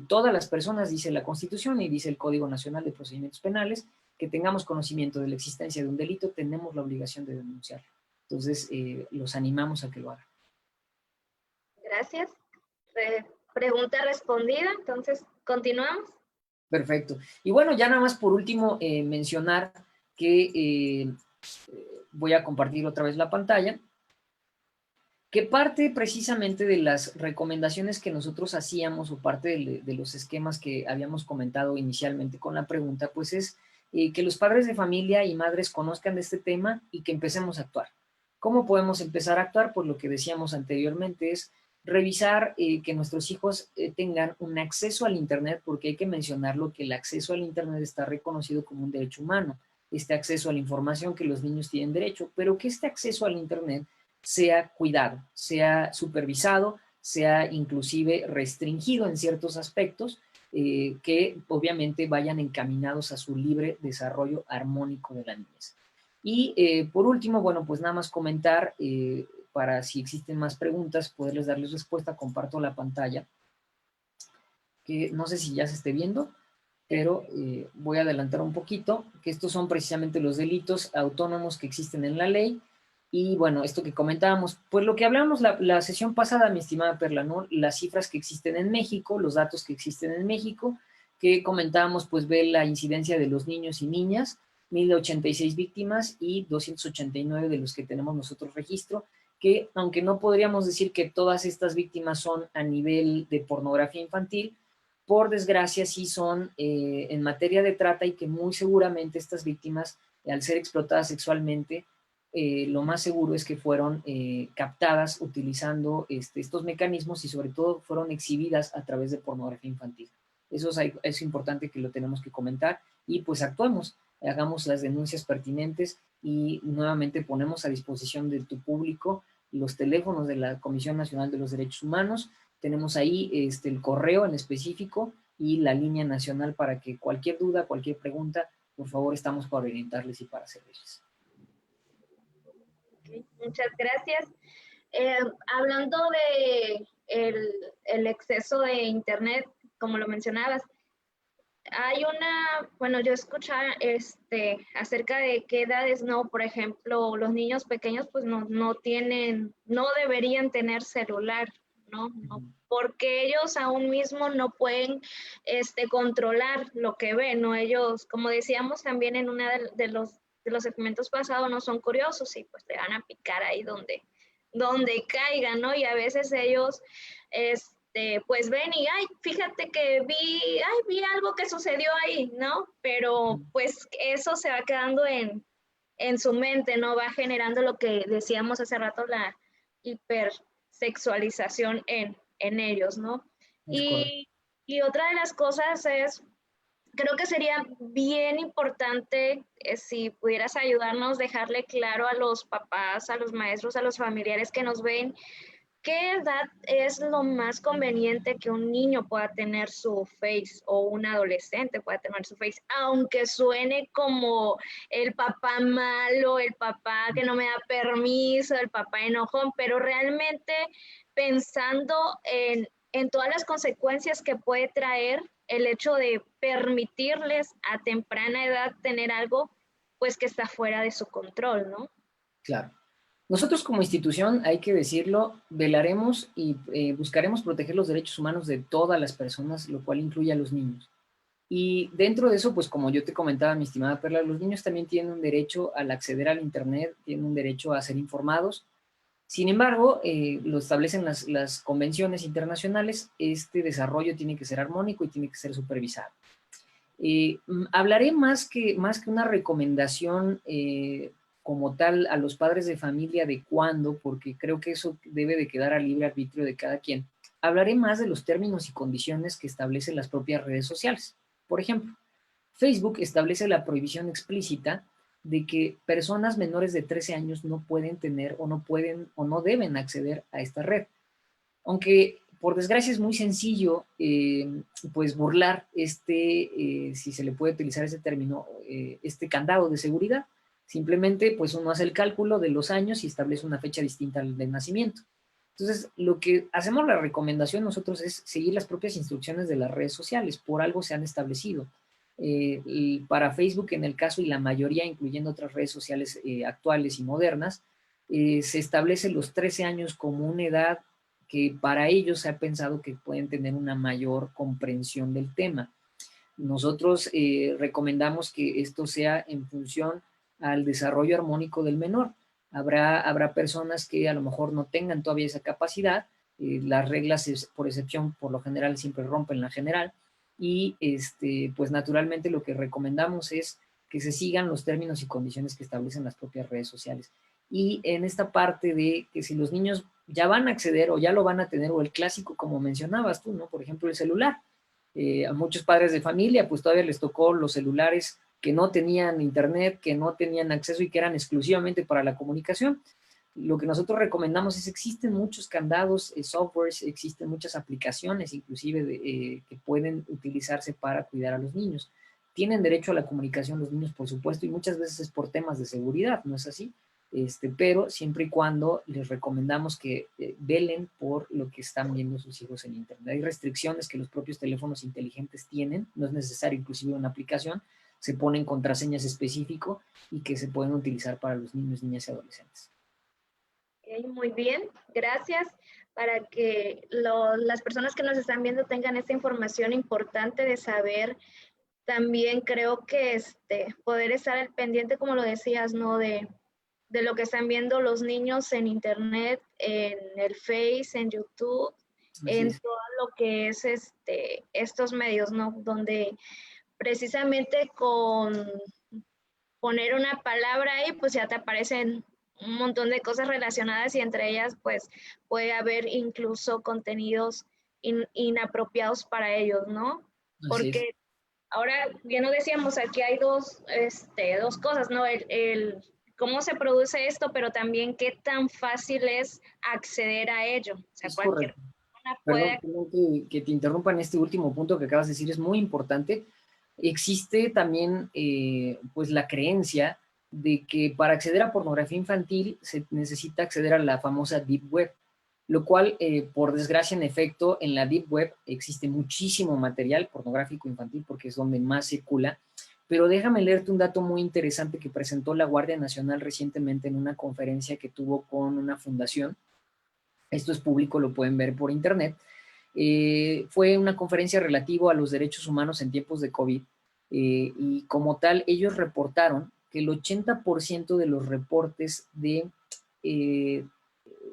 Todas las personas, dice la Constitución y dice el Código Nacional de Procedimientos Penales, que tengamos conocimiento de la existencia de un delito, tenemos la obligación de denunciarlo. Entonces, los animamos a que lo hagan. Gracias. Pregunta respondida, entonces, continuamos. Perfecto. Y bueno, ya nada más por último mencionar que voy a compartir otra vez la pantalla, que parte precisamente de las recomendaciones que nosotros hacíamos o parte de los esquemas que habíamos comentado inicialmente con la pregunta, pues es que los padres de familia y madres conozcan de este tema y que empecemos a actuar. ¿Cómo podemos empezar a actuar? Pues lo que decíamos anteriormente es revisar que nuestros hijos tengan un acceso al Internet, porque hay que mencionarlo que el acceso al Internet está reconocido como un derecho humano, este acceso a la información que los niños tienen derecho, pero que este acceso al Internet sea cuidado, sea supervisado, sea inclusive restringido en ciertos aspectos que obviamente vayan encaminados a su libre desarrollo armónico de la niñez. Y por último, bueno, pues nada más comentar, para si existen más preguntas, poderles darles respuesta, comparto la pantalla, que no sé si ya se esté viendo, pero voy a adelantar un poquito, que estos son precisamente los delitos autónomos que existen en la ley. Y bueno, esto que comentábamos, pues lo que hablábamos la sesión pasada, mi estimada Perla, ¿no? Las cifras que existen en México, los datos que existen en México, que comentábamos, pues ve la incidencia de los niños y niñas, 1,086 víctimas y 289 de los que tenemos nosotros registro, que aunque no podríamos decir que todas estas víctimas son a nivel de pornografía infantil, por desgracia sí son en materia de trata y que muy seguramente estas víctimas, al ser explotadas sexualmente, lo más seguro es que fueron captadas utilizando estos mecanismos y sobre todo fueron exhibidas a través de pornografía infantil. Eso es importante que lo tenemos que comentar y pues actuemos, hagamos las denuncias pertinentes y nuevamente ponemos a disposición de tu público los teléfonos de la Comisión Nacional de los Derechos Humanos. Tenemos ahí el correo en específico y la línea nacional para que cualquier duda, cualquier pregunta, por favor, estamos para orientarles y para servirles. Okay, muchas gracias. Hablando de el exceso de internet, como lo mencionabas, hay bueno, yo escuchaba acerca de qué edades no, por ejemplo, los niños pequeños pues no tienen, no deberían tener celular, ¿no? No, porque ellos aún mismo no pueden controlar lo que ven, ¿no? Ellos, como decíamos también en una de los segmentos pasados, no son curiosos y pues le van a picar ahí donde caigan, ¿no? Y a veces ellos, pues ven y, ay, fíjate que vi algo que sucedió ahí, ¿no? Pero pues eso se va quedando en su mente, ¿no? Va generando lo que decíamos hace rato, la hipersexualización en ellos, ¿no? Es correcto. Y otra de las cosas es, creo que sería bien importante si pudieras ayudarnos, dejarle claro a los papás, a los maestros, a los familiares que nos ven, ¿qué edad es lo más conveniente que un niño pueda tener su Face o un adolescente pueda tener su Face? Aunque suene como el papá malo, el papá que no me da permiso, el papá enojón, pero realmente pensando en todas las consecuencias que puede traer el hecho de permitirles a temprana edad tener algo, pues que está fuera de su control, ¿no? Claro. Nosotros como institución, hay que decirlo, velaremos y buscaremos proteger los derechos humanos de todas las personas, lo cual incluye a los niños. Y dentro de eso, pues como yo te comentaba, mi estimada Perla, los niños también tienen un derecho al acceder al Internet, tienen un derecho a ser informados. Sin embargo, lo establecen las convenciones internacionales, este desarrollo tiene que ser armónico y tiene que ser supervisado. Hablaré más que una recomendación como tal a los padres de familia de cuándo, porque creo que eso debe de quedar al libre arbitrio de cada quien. Hablaré más de los términos y condiciones que establecen las propias redes sociales. Por ejemplo, Facebook establece la prohibición explícita de que personas menores de 13 años no pueden tener o no pueden o no deben acceder a esta red. Aunque por desgracia es muy sencillo pues burlar si se le puede utilizar ese término, este candado de seguridad. Simplemente pues uno hace el cálculo de los años y establece una fecha distinta al del nacimiento. Entonces, lo que hacemos la recomendación nosotros es seguir las propias instrucciones de las redes sociales, por algo se han establecido. Y para Facebook, en el caso, y la mayoría, incluyendo otras redes sociales actuales y modernas, se establece los 13 años como una edad que para ellos se ha pensado que pueden tener una mayor comprensión del tema. Nosotros recomendamos que esto sea en función al desarrollo armónico del menor. Habrá personas que a lo mejor no tengan todavía esa capacidad, las reglas por excepción por lo general siempre rompen la general y pues naturalmente lo que recomendamos es que se sigan los términos y condiciones que establecen las propias redes sociales. Y en esta parte de que si los niños ya van a acceder o ya lo van a tener, o el clásico como mencionabas tú, ¿no? Por ejemplo, el celular. A muchos padres de familia pues todavía les tocó los celulares que no tenían internet, que no tenían acceso y que eran exclusivamente para la comunicación. Lo que nosotros recomendamos es, existen muchos candados, softwares, existen muchas aplicaciones inclusive que pueden utilizarse para cuidar a los niños. Tienen derecho a la comunicación los niños, por supuesto, y muchas veces es por temas de seguridad, ¿no es así? Pero siempre y cuando les recomendamos que velen por lo que están viendo sus hijos en Internet. Hay restricciones que los propios teléfonos inteligentes tienen, no es necesario inclusive una aplicación, se ponen contraseñas específicas y que se pueden utilizar para los niños, niñas y adolescentes. Okay, muy bien, gracias. Para que las personas que nos están viendo tengan esta información importante de saber. También creo que poder estar al pendiente, como lo decías, ¿no? De lo que están viendo los niños en internet, en el Face, en YouTube, Así en es. todo lo que es estos medios, ¿no? Donde precisamente con poner una palabra ahí, pues ya te aparecen un montón de cosas relacionadas y entre ellas, pues puede haber incluso contenidos inapropiados para ellos, ¿no? Así es. Porque ahora, bien lo decíamos, aquí hay dos cosas, ¿no? El cómo se produce esto, pero también qué tan fácil es acceder a ello. O sea, Es cualquier correcto. persona Perdón, puede. perdón que te interrumpa en este último punto que acabas de decir, es muy importante. Existe también pues la creencia de que para acceder a pornografía infantil se necesita acceder a la famosa Deep Web, lo cual, por desgracia, en efecto, en la Deep Web existe muchísimo material pornográfico infantil porque es donde más circula, pero déjame leerte un dato muy interesante que presentó la Guardia Nacional recientemente en una conferencia que tuvo con una fundación. Esto es público, lo pueden ver por internet. Fue una conferencia relativa a los derechos humanos en tiempos de COVID, y como tal ellos reportaron que el 80% de los reportes de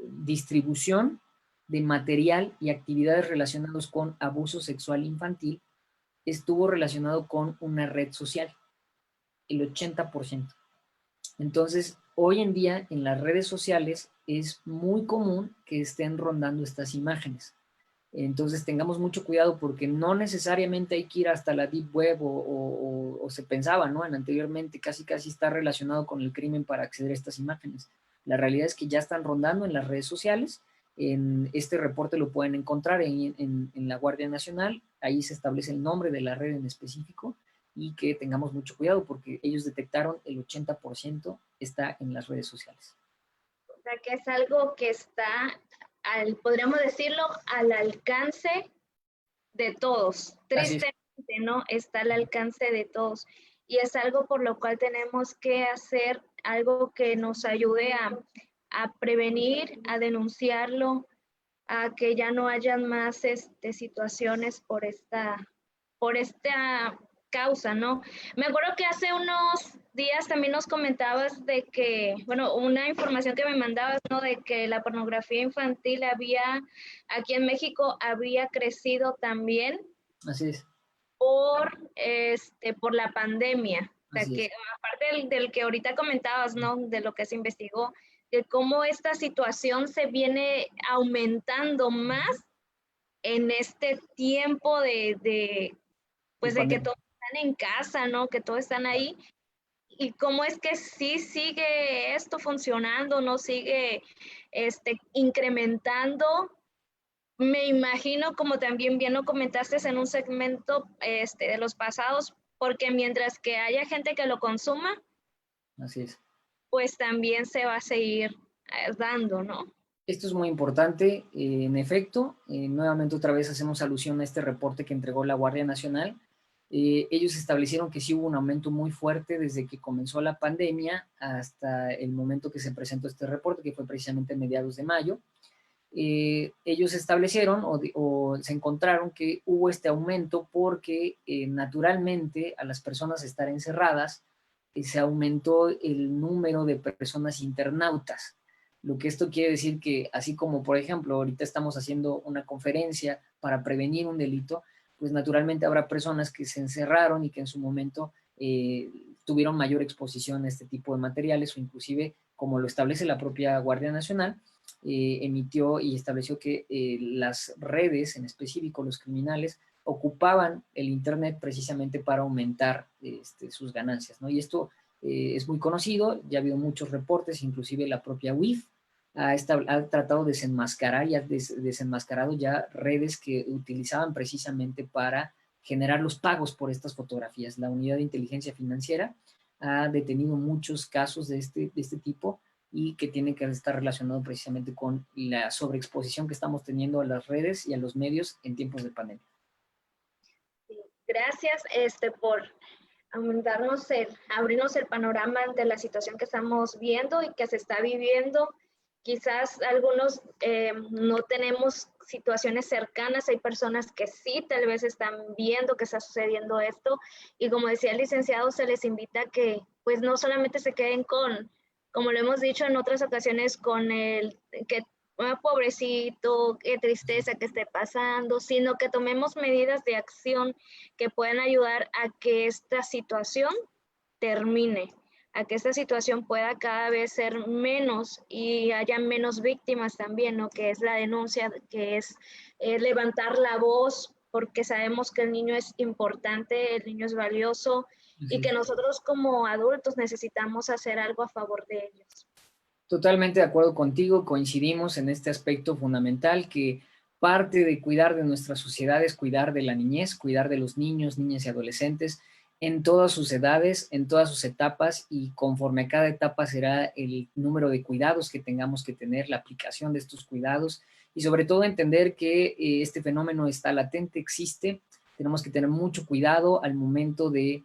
distribución de material y actividades relacionados con abuso sexual infantil estuvo relacionado con una red social, el 80%. Entonces, hoy en día en las redes sociales es muy común que estén rondando estas imágenes. Entonces tengamos mucho cuidado porque no necesariamente hay que ir hasta la Deep Web o se pensaba, ¿no? Anteriormente casi está relacionado con el crimen para acceder a estas imágenes. La realidad es que ya están rondando en las redes sociales. En este reporte lo pueden encontrar en la Guardia Nacional. Ahí se establece el nombre de la red en específico y que tengamos mucho cuidado porque ellos detectaron el 80% está en las redes sociales. O sea, que es algo que está, podríamos decirlo, al alcance de todos. Tristemente, ¿no? Está al alcance de todos. Y es algo por lo cual tenemos que hacer algo que nos ayude a prevenir, a denunciarlo, a que ya no hayan más situaciones por esta causa, ¿no? Me acuerdo que hace unos días también nos comentabas de que, bueno, una información que me mandabas, ¿no? De que la pornografía infantil aquí en México había crecido también. Así es. Por la pandemia. O sea, que aparte del que ahorita comentabas, ¿no? De lo que se investigó, de cómo esta situación se viene aumentando más en este tiempo pues de que todos están en casa, ¿no? Que todos están ahí. Y cómo es que sí sigue esto funcionando, no sigue incrementando. Me imagino, como también bien lo comentaste en un segmento de los pasados, porque mientras que haya gente que lo consuma, así es, pues también se va a seguir dando, ¿no? Esto es muy importante. En efecto, nuevamente otra vez hacemos alusión a este reporte que entregó la Guardia Nacional. Ellos establecieron que sí hubo un aumento muy fuerte desde que comenzó la pandemia hasta el momento que se presentó este reporte, que fue precisamente a mediados de mayo. Ellos establecieron o se encontraron que hubo este aumento porque naturalmente a las personas estar encerradas se aumentó el número de personas internautas. Lo que esto quiere decir que así como, por ejemplo, ahorita estamos haciendo una conferencia para prevenir un delito, pues naturalmente habrá personas que se encerraron y que en su momento tuvieron mayor exposición a este tipo de materiales o inclusive, como lo establece la propia Guardia Nacional, emitió y estableció que las redes, en específico los criminales, ocupaban el Internet precisamente para aumentar sus ganancias, ¿no? Y esto es muy conocido, ya ha habido muchos reportes, inclusive la propia UIF ha tratado de desenmascarar y ha desenmascarado ya redes que utilizaban precisamente para generar los pagos por estas fotografías. La Unidad de Inteligencia Financiera ha detenido muchos casos de este tipo y que tiene que estar relacionado precisamente con la sobreexposición que estamos teniendo a las redes y a los medios en tiempos de pandemia. Gracias por abrirnos el panorama de la situación que estamos viendo y que se está viviendo. Quizás algunos no tenemos situaciones cercanas, hay personas que sí, tal vez están viendo que está sucediendo esto, y como decía el licenciado, se les invita a que pues no solamente se queden con, como lo hemos dicho en otras ocasiones, con el que pobrecito, qué tristeza que esté pasando, sino que tomemos medidas de acción que puedan ayudar a que esta situación termine, a que esta situación pueda cada vez ser menos y haya menos víctimas también, ¿no? Que es la denuncia, que es levantar la voz, porque sabemos que el niño es importante, el niño es valioso, y que nosotros como adultos necesitamos hacer algo a favor de ellos. Totalmente de acuerdo contigo, coincidimos en este aspecto fundamental que parte de cuidar de nuestra sociedad es cuidar de la niñez, cuidar de los niños, niñas y adolescentes. en todas sus edades, en todas sus etapas, y conforme a cada etapa será el número de cuidados que tengamos que tener, la aplicación de estos cuidados, y sobre todo entender que este fenómeno está latente, existe. Tenemos que tener mucho cuidado al momento de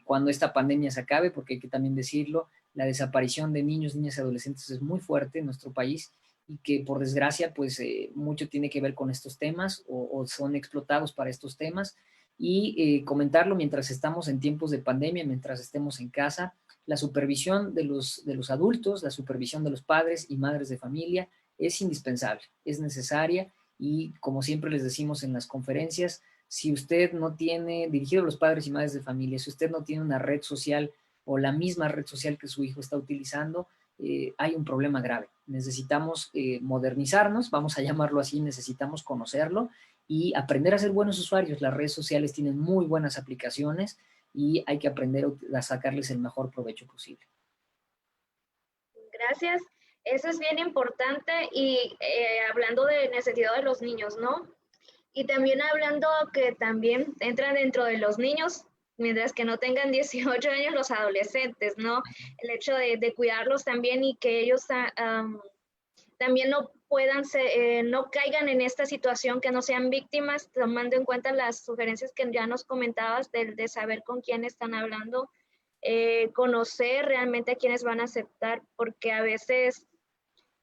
cuando esta pandemia se acabe, porque hay que también decirlo, la desaparición de niños, niñas y adolescentes es muy fuerte en nuestro país, y que por desgracia pues mucho tiene que ver con estos temas, o son explotados para estos temas. Y comentarlo mientras estamos en tiempos de pandemia, mientras estemos en casa, la supervisión de los adultos, la supervisión de los padres y madres de familia es indispensable, es necesaria, y como siempre les decimos en las conferencias, si usted no tiene, dirigido a los padres y madres de familia, si usted no tiene una red social o la misma red social que su hijo está utilizando, hay un problema grave. Necesitamos modernizarnos, vamos a llamarlo así, necesitamos conocerlo y aprender a ser buenos usuarios. Las redes sociales tienen muy buenas aplicaciones y hay que aprender a sacarles el mejor provecho posible. Gracias. Eso es bien importante y hablando en el sentido de los niños, ¿no? Y también hablando que también entra dentro de los niños, mientras que no tengan 18 años los adolescentes, ¿no? El hecho de cuidarlos también y que ellos también no puedan no caigan en esta situación, que no sean víctimas, tomando en cuenta las sugerencias que ya nos comentabas de saber con quién están hablando, conocer realmente a quiénes van a aceptar, porque a veces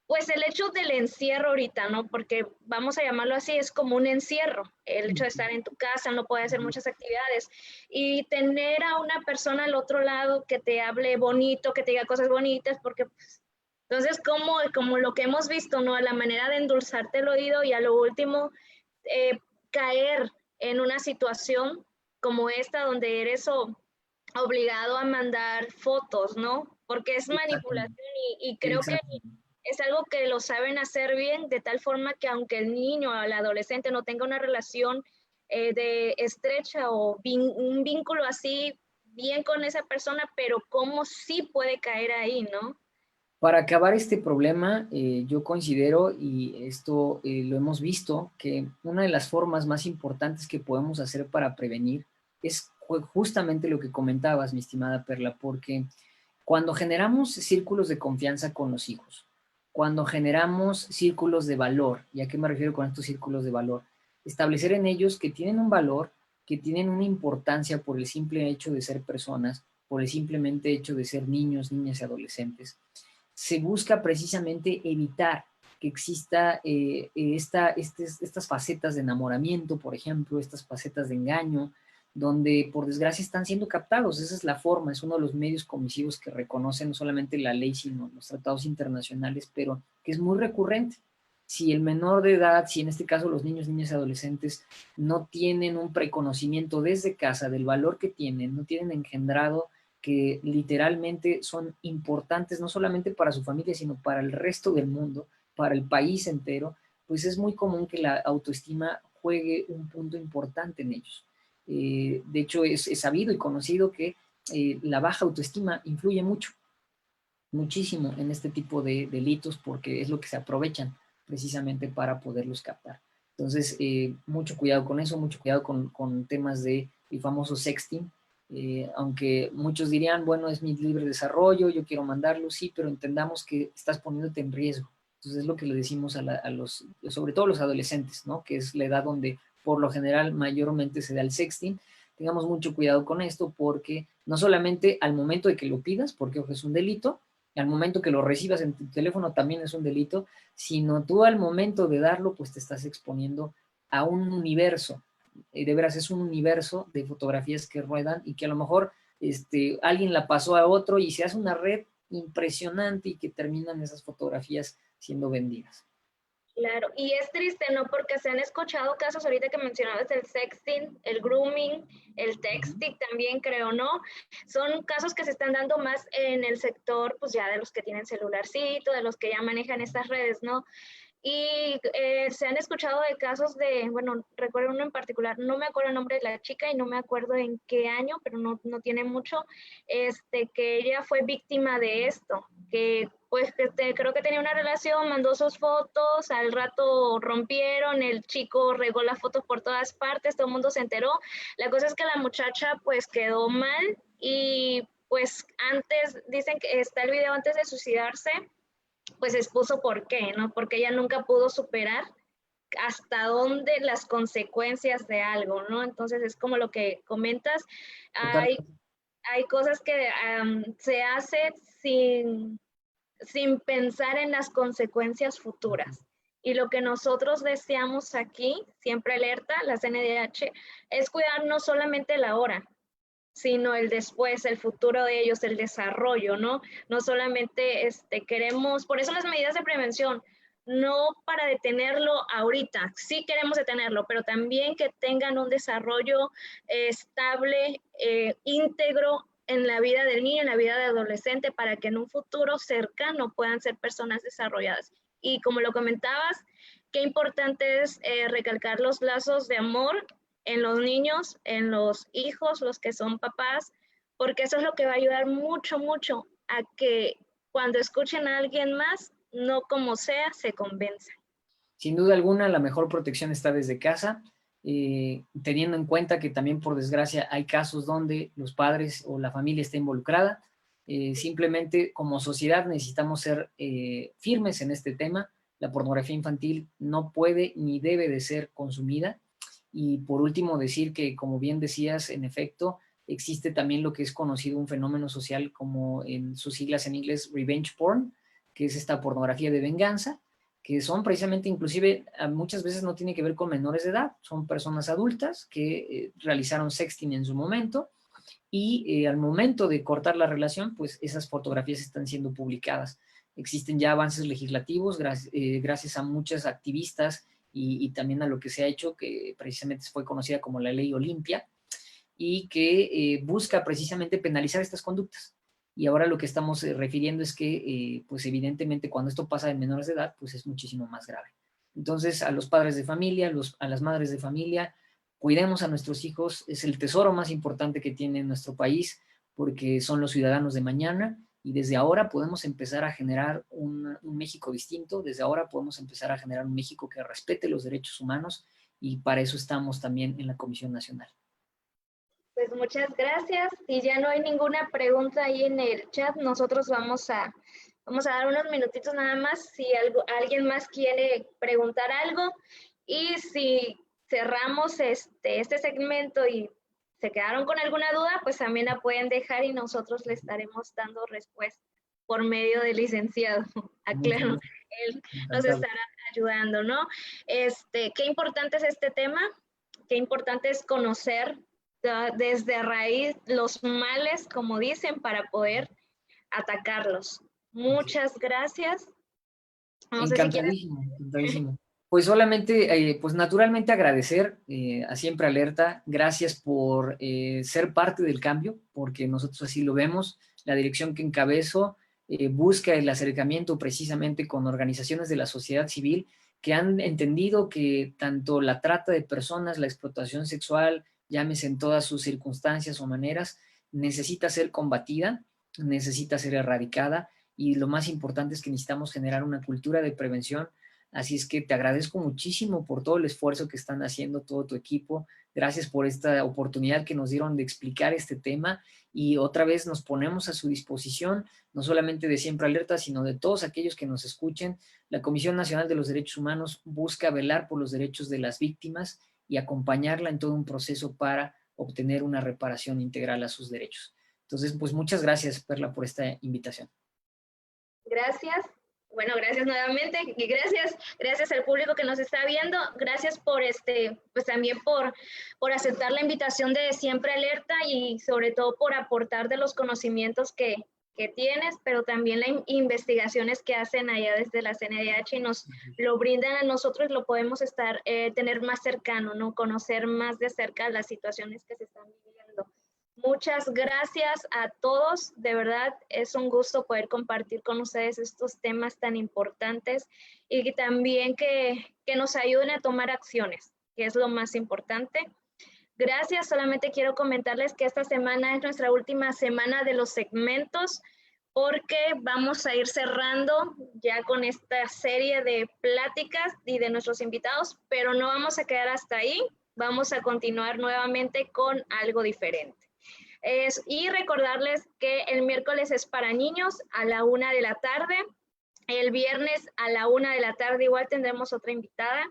pues el hecho del encierro ahorita, ¿no? Porque vamos a llamarlo así, es como un encierro, el hecho de estar en tu casa, no poder hacer muchas actividades y tener a una persona al otro lado que te hable bonito, que te diga cosas bonitas, porque pues, entonces como lo que hemos visto, ¿no? La manera de endulzarte el oído y a lo último caer en una situación como esta donde eres obligado a mandar fotos, ¿no? Porque es manipulación y creo que es algo que lo saben hacer bien, de tal forma que aunque el niño o el adolescente no tenga una relación de estrecha o un vínculo así bien con esa persona, pero cómo sí puede caer ahí, ¿no? Para acabar este problema, yo considero, y esto lo hemos visto, que una de las formas más importantes que podemos hacer para prevenir es justamente lo que comentabas, mi estimada Perla, porque cuando generamos círculos de confianza con los hijos, cuando generamos círculos de valor, ¿y a qué me refiero con estos círculos de valor? Establecer en ellos que tienen un valor, que tienen una importancia por el simple hecho de ser personas, por el simplemente hecho de ser niños, niñas y adolescentes. Se busca precisamente evitar que exista estas facetas de enamoramiento, por ejemplo, estas facetas de engaño, donde por desgracia están siendo captados. Esa es la forma, es uno de los medios comisivos que reconocen no solamente la ley, sino los tratados internacionales, pero que es muy recurrente. Si el menor de edad, si en este caso los niños, niñas y adolescentes no tienen un preconocimiento desde casa del valor que tienen, no tienen engendrado que literalmente son importantes no solamente para su familia, sino para el resto del mundo, para el país entero, pues es muy común que la autoestima juegue un punto importante en ellos. De hecho, es sabido y conocido que la baja autoestima influye mucho, muchísimo en este tipo de delitos, porque es lo que se aprovechan precisamente para poderlos captar. Entonces, mucho cuidado con eso, mucho cuidado con temas de el famoso sexting. Aunque muchos dirían, bueno, es mi libre desarrollo, yo quiero mandarlo, sí, pero entendamos que estás poniéndote en riesgo. Entonces es lo que le decimos a los, sobre todo a los adolescentes, ¿no? Que es la edad donde por lo general mayormente se da el sexting. Tengamos mucho cuidado con esto, porque no solamente al momento de que lo pidas, porque es un delito, al momento que lo recibas en tu teléfono también es un delito, sino tú al momento de darlo, pues te estás exponiendo a un universo. De veras es un universo de fotografías que ruedan y que a lo mejor alguien la pasó a otro y se hace una red impresionante, y que terminan esas fotografías siendo vendidas. Claro, y es triste, ¿no? Porque se han escuchado casos ahorita que mencionabas el sexting, el grooming, el texting también creo, ¿no? Son casos que se están dando más en el sector, pues ya de los que tienen celularcito, de los que ya manejan estas redes, ¿no? Y se han escuchado de casos de, bueno, recuerdo uno en particular, no me acuerdo el nombre de la chica y no me acuerdo en qué año, pero no tiene mucho, que ella fue víctima de esto, que pues creo que tenía una relación, mandó sus fotos, al rato rompieron, el chico regó las fotos por todas partes, todo el mundo se enteró. La cosa es que la muchacha pues quedó mal y pues antes, dicen que está el video antes de suicidarse, pues expuso por qué, ¿no? Porque ella nunca pudo superar hasta dónde las consecuencias de algo, ¿no? Entonces es como lo que comentas, Total. hay cosas que se hacen sin pensar en las consecuencias futuras. Y lo que nosotros deseamos aquí, siempre alerta, la CNDH, es cuidar no solamente la hora, sino el después, el futuro de ellos, el desarrollo, ¿no? No solamente queremos, por eso las medidas de prevención, no para detenerlo ahorita, sí queremos detenerlo, pero también que tengan un desarrollo estable, íntegro en la vida del niño, en la vida del adolescente, para que en un futuro cercano puedan ser personas desarrolladas. Y como lo comentabas, qué importante es recalcar los lazos de amor en los niños, en los hijos, los que son papás, porque eso es lo que va a ayudar mucho, mucho a que cuando escuchen a alguien más, no como sea, se convenzan. Sin duda alguna, la mejor protección está desde casa, teniendo en cuenta que también, por desgracia, hay casos donde los padres o la familia está involucrada. Simplemente como sociedad necesitamos ser firmes en este tema. La pornografía infantil no puede ni debe de ser consumida. Y por último, decir que, como bien decías, en efecto, existe también lo que es conocido un fenómeno social como en sus siglas en inglés revenge porn, que es esta pornografía de venganza, que son precisamente, inclusive muchas veces no tiene que ver con menores de edad, son personas adultas que realizaron sexting en su momento y al momento de cortar la relación, pues esas fotografías están siendo publicadas. Existen ya avances legislativos gracias a muchas activistas y también a lo que se ha hecho, que precisamente fue conocida como la Ley Olimpia, y que busca precisamente penalizar estas conductas. Y ahora lo que estamos refiriendo es que, pues evidentemente cuando esto pasa en menores de edad, pues es muchísimo más grave. Entonces, a los padres de familia, a las madres de familia, cuidemos a nuestros hijos, es el tesoro más importante que tiene nuestro país, porque son los ciudadanos de mañana, y desde ahora podemos empezar a generar un México distinto, desde ahora podemos empezar a generar un México que respete los derechos humanos, y para eso estamos también en la Comisión Nacional. Pues muchas gracias. Si ya no hay ninguna pregunta ahí en el chat, nosotros vamos a dar unos minutitos nada más si alguien más quiere preguntar algo, y si cerramos este segmento y se quedaron con alguna duda, pues también la pueden dejar y nosotros le estaremos dando respuesta por medio del licenciado. Aclaro, él nos estará ayudando, ¿no? Qué importante es este tema, qué importante es conocer desde raíz los males, como dicen, para poder atacarlos. Muchas gracias. No sé si quieres. Encantadísimo. Pues solamente, pues naturalmente agradecer a Siempre Alerta, gracias por ser parte del cambio, porque nosotros así lo vemos. La dirección que encabezo busca el acercamiento precisamente con organizaciones de la sociedad civil que han entendido que tanto la trata de personas, la explotación sexual, llámese en todas sus circunstancias o maneras, necesita ser combatida, necesita ser erradicada, y lo más importante es que necesitamos generar una cultura de prevención. Así es que te agradezco muchísimo por todo el esfuerzo que están haciendo todo tu equipo. Gracias por esta oportunidad que nos dieron de explicar este tema, y otra vez nos ponemos a su disposición, no solamente de Siempre Alerta, sino de todos aquellos que nos escuchen. La Comisión Nacional de los Derechos Humanos busca velar por los derechos de las víctimas y acompañarla en todo un proceso para obtener una reparación integral a sus derechos. Entonces, pues muchas gracias, Perla, por esta invitación. Gracias. Bueno, gracias nuevamente y gracias al público que nos está viendo. Gracias por pues también por aceptar la invitación de Siempre Alerta, y sobre todo por aportar de los conocimientos que tienes, pero también las investigaciones que hacen allá desde la CNDH y nos lo brindan a nosotros, lo podemos tener más cercano, ¿no? Conocer más de cerca las situaciones que se están viviendo. Muchas gracias a todos. De verdad, es un gusto poder compartir con ustedes estos temas tan importantes y que también que nos ayuden a tomar acciones, que es lo más importante. Gracias. Solamente quiero comentarles que esta semana es nuestra última semana de los segmentos, porque vamos a ir cerrando ya con esta serie de pláticas y de nuestros invitados, pero no vamos a quedar hasta ahí. Vamos a continuar nuevamente con algo diferente. Y recordarles que el miércoles es para niños a la 1 de la tarde. El viernes a la 1 de la tarde igual tendremos otra invitada.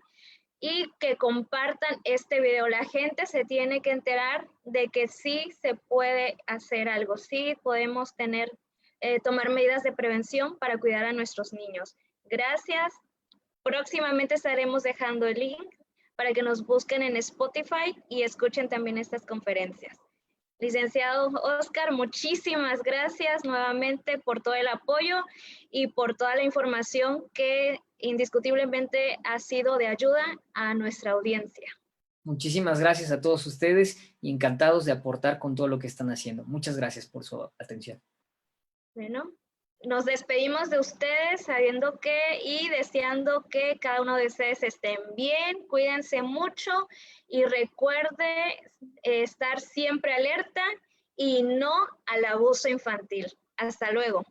Y que compartan este video. La gente se tiene que enterar de que sí se puede hacer algo. Sí podemos tomar medidas de prevención para cuidar a nuestros niños. Gracias. Próximamente estaremos dejando el link para que nos busquen en Spotify y escuchen también estas conferencias. Licenciado Oscar, muchísimas gracias nuevamente por todo el apoyo y por toda la información que indiscutiblemente ha sido de ayuda a nuestra audiencia. Muchísimas gracias a todos ustedes y encantados de aportar con todo lo que están haciendo. Muchas gracias por su atención. Bueno, nos despedimos de ustedes sabiendo que y deseando que cada uno de ustedes estén bien, cuídense mucho y recuerde estar siempre alerta y no al abuso infantil. Hasta luego.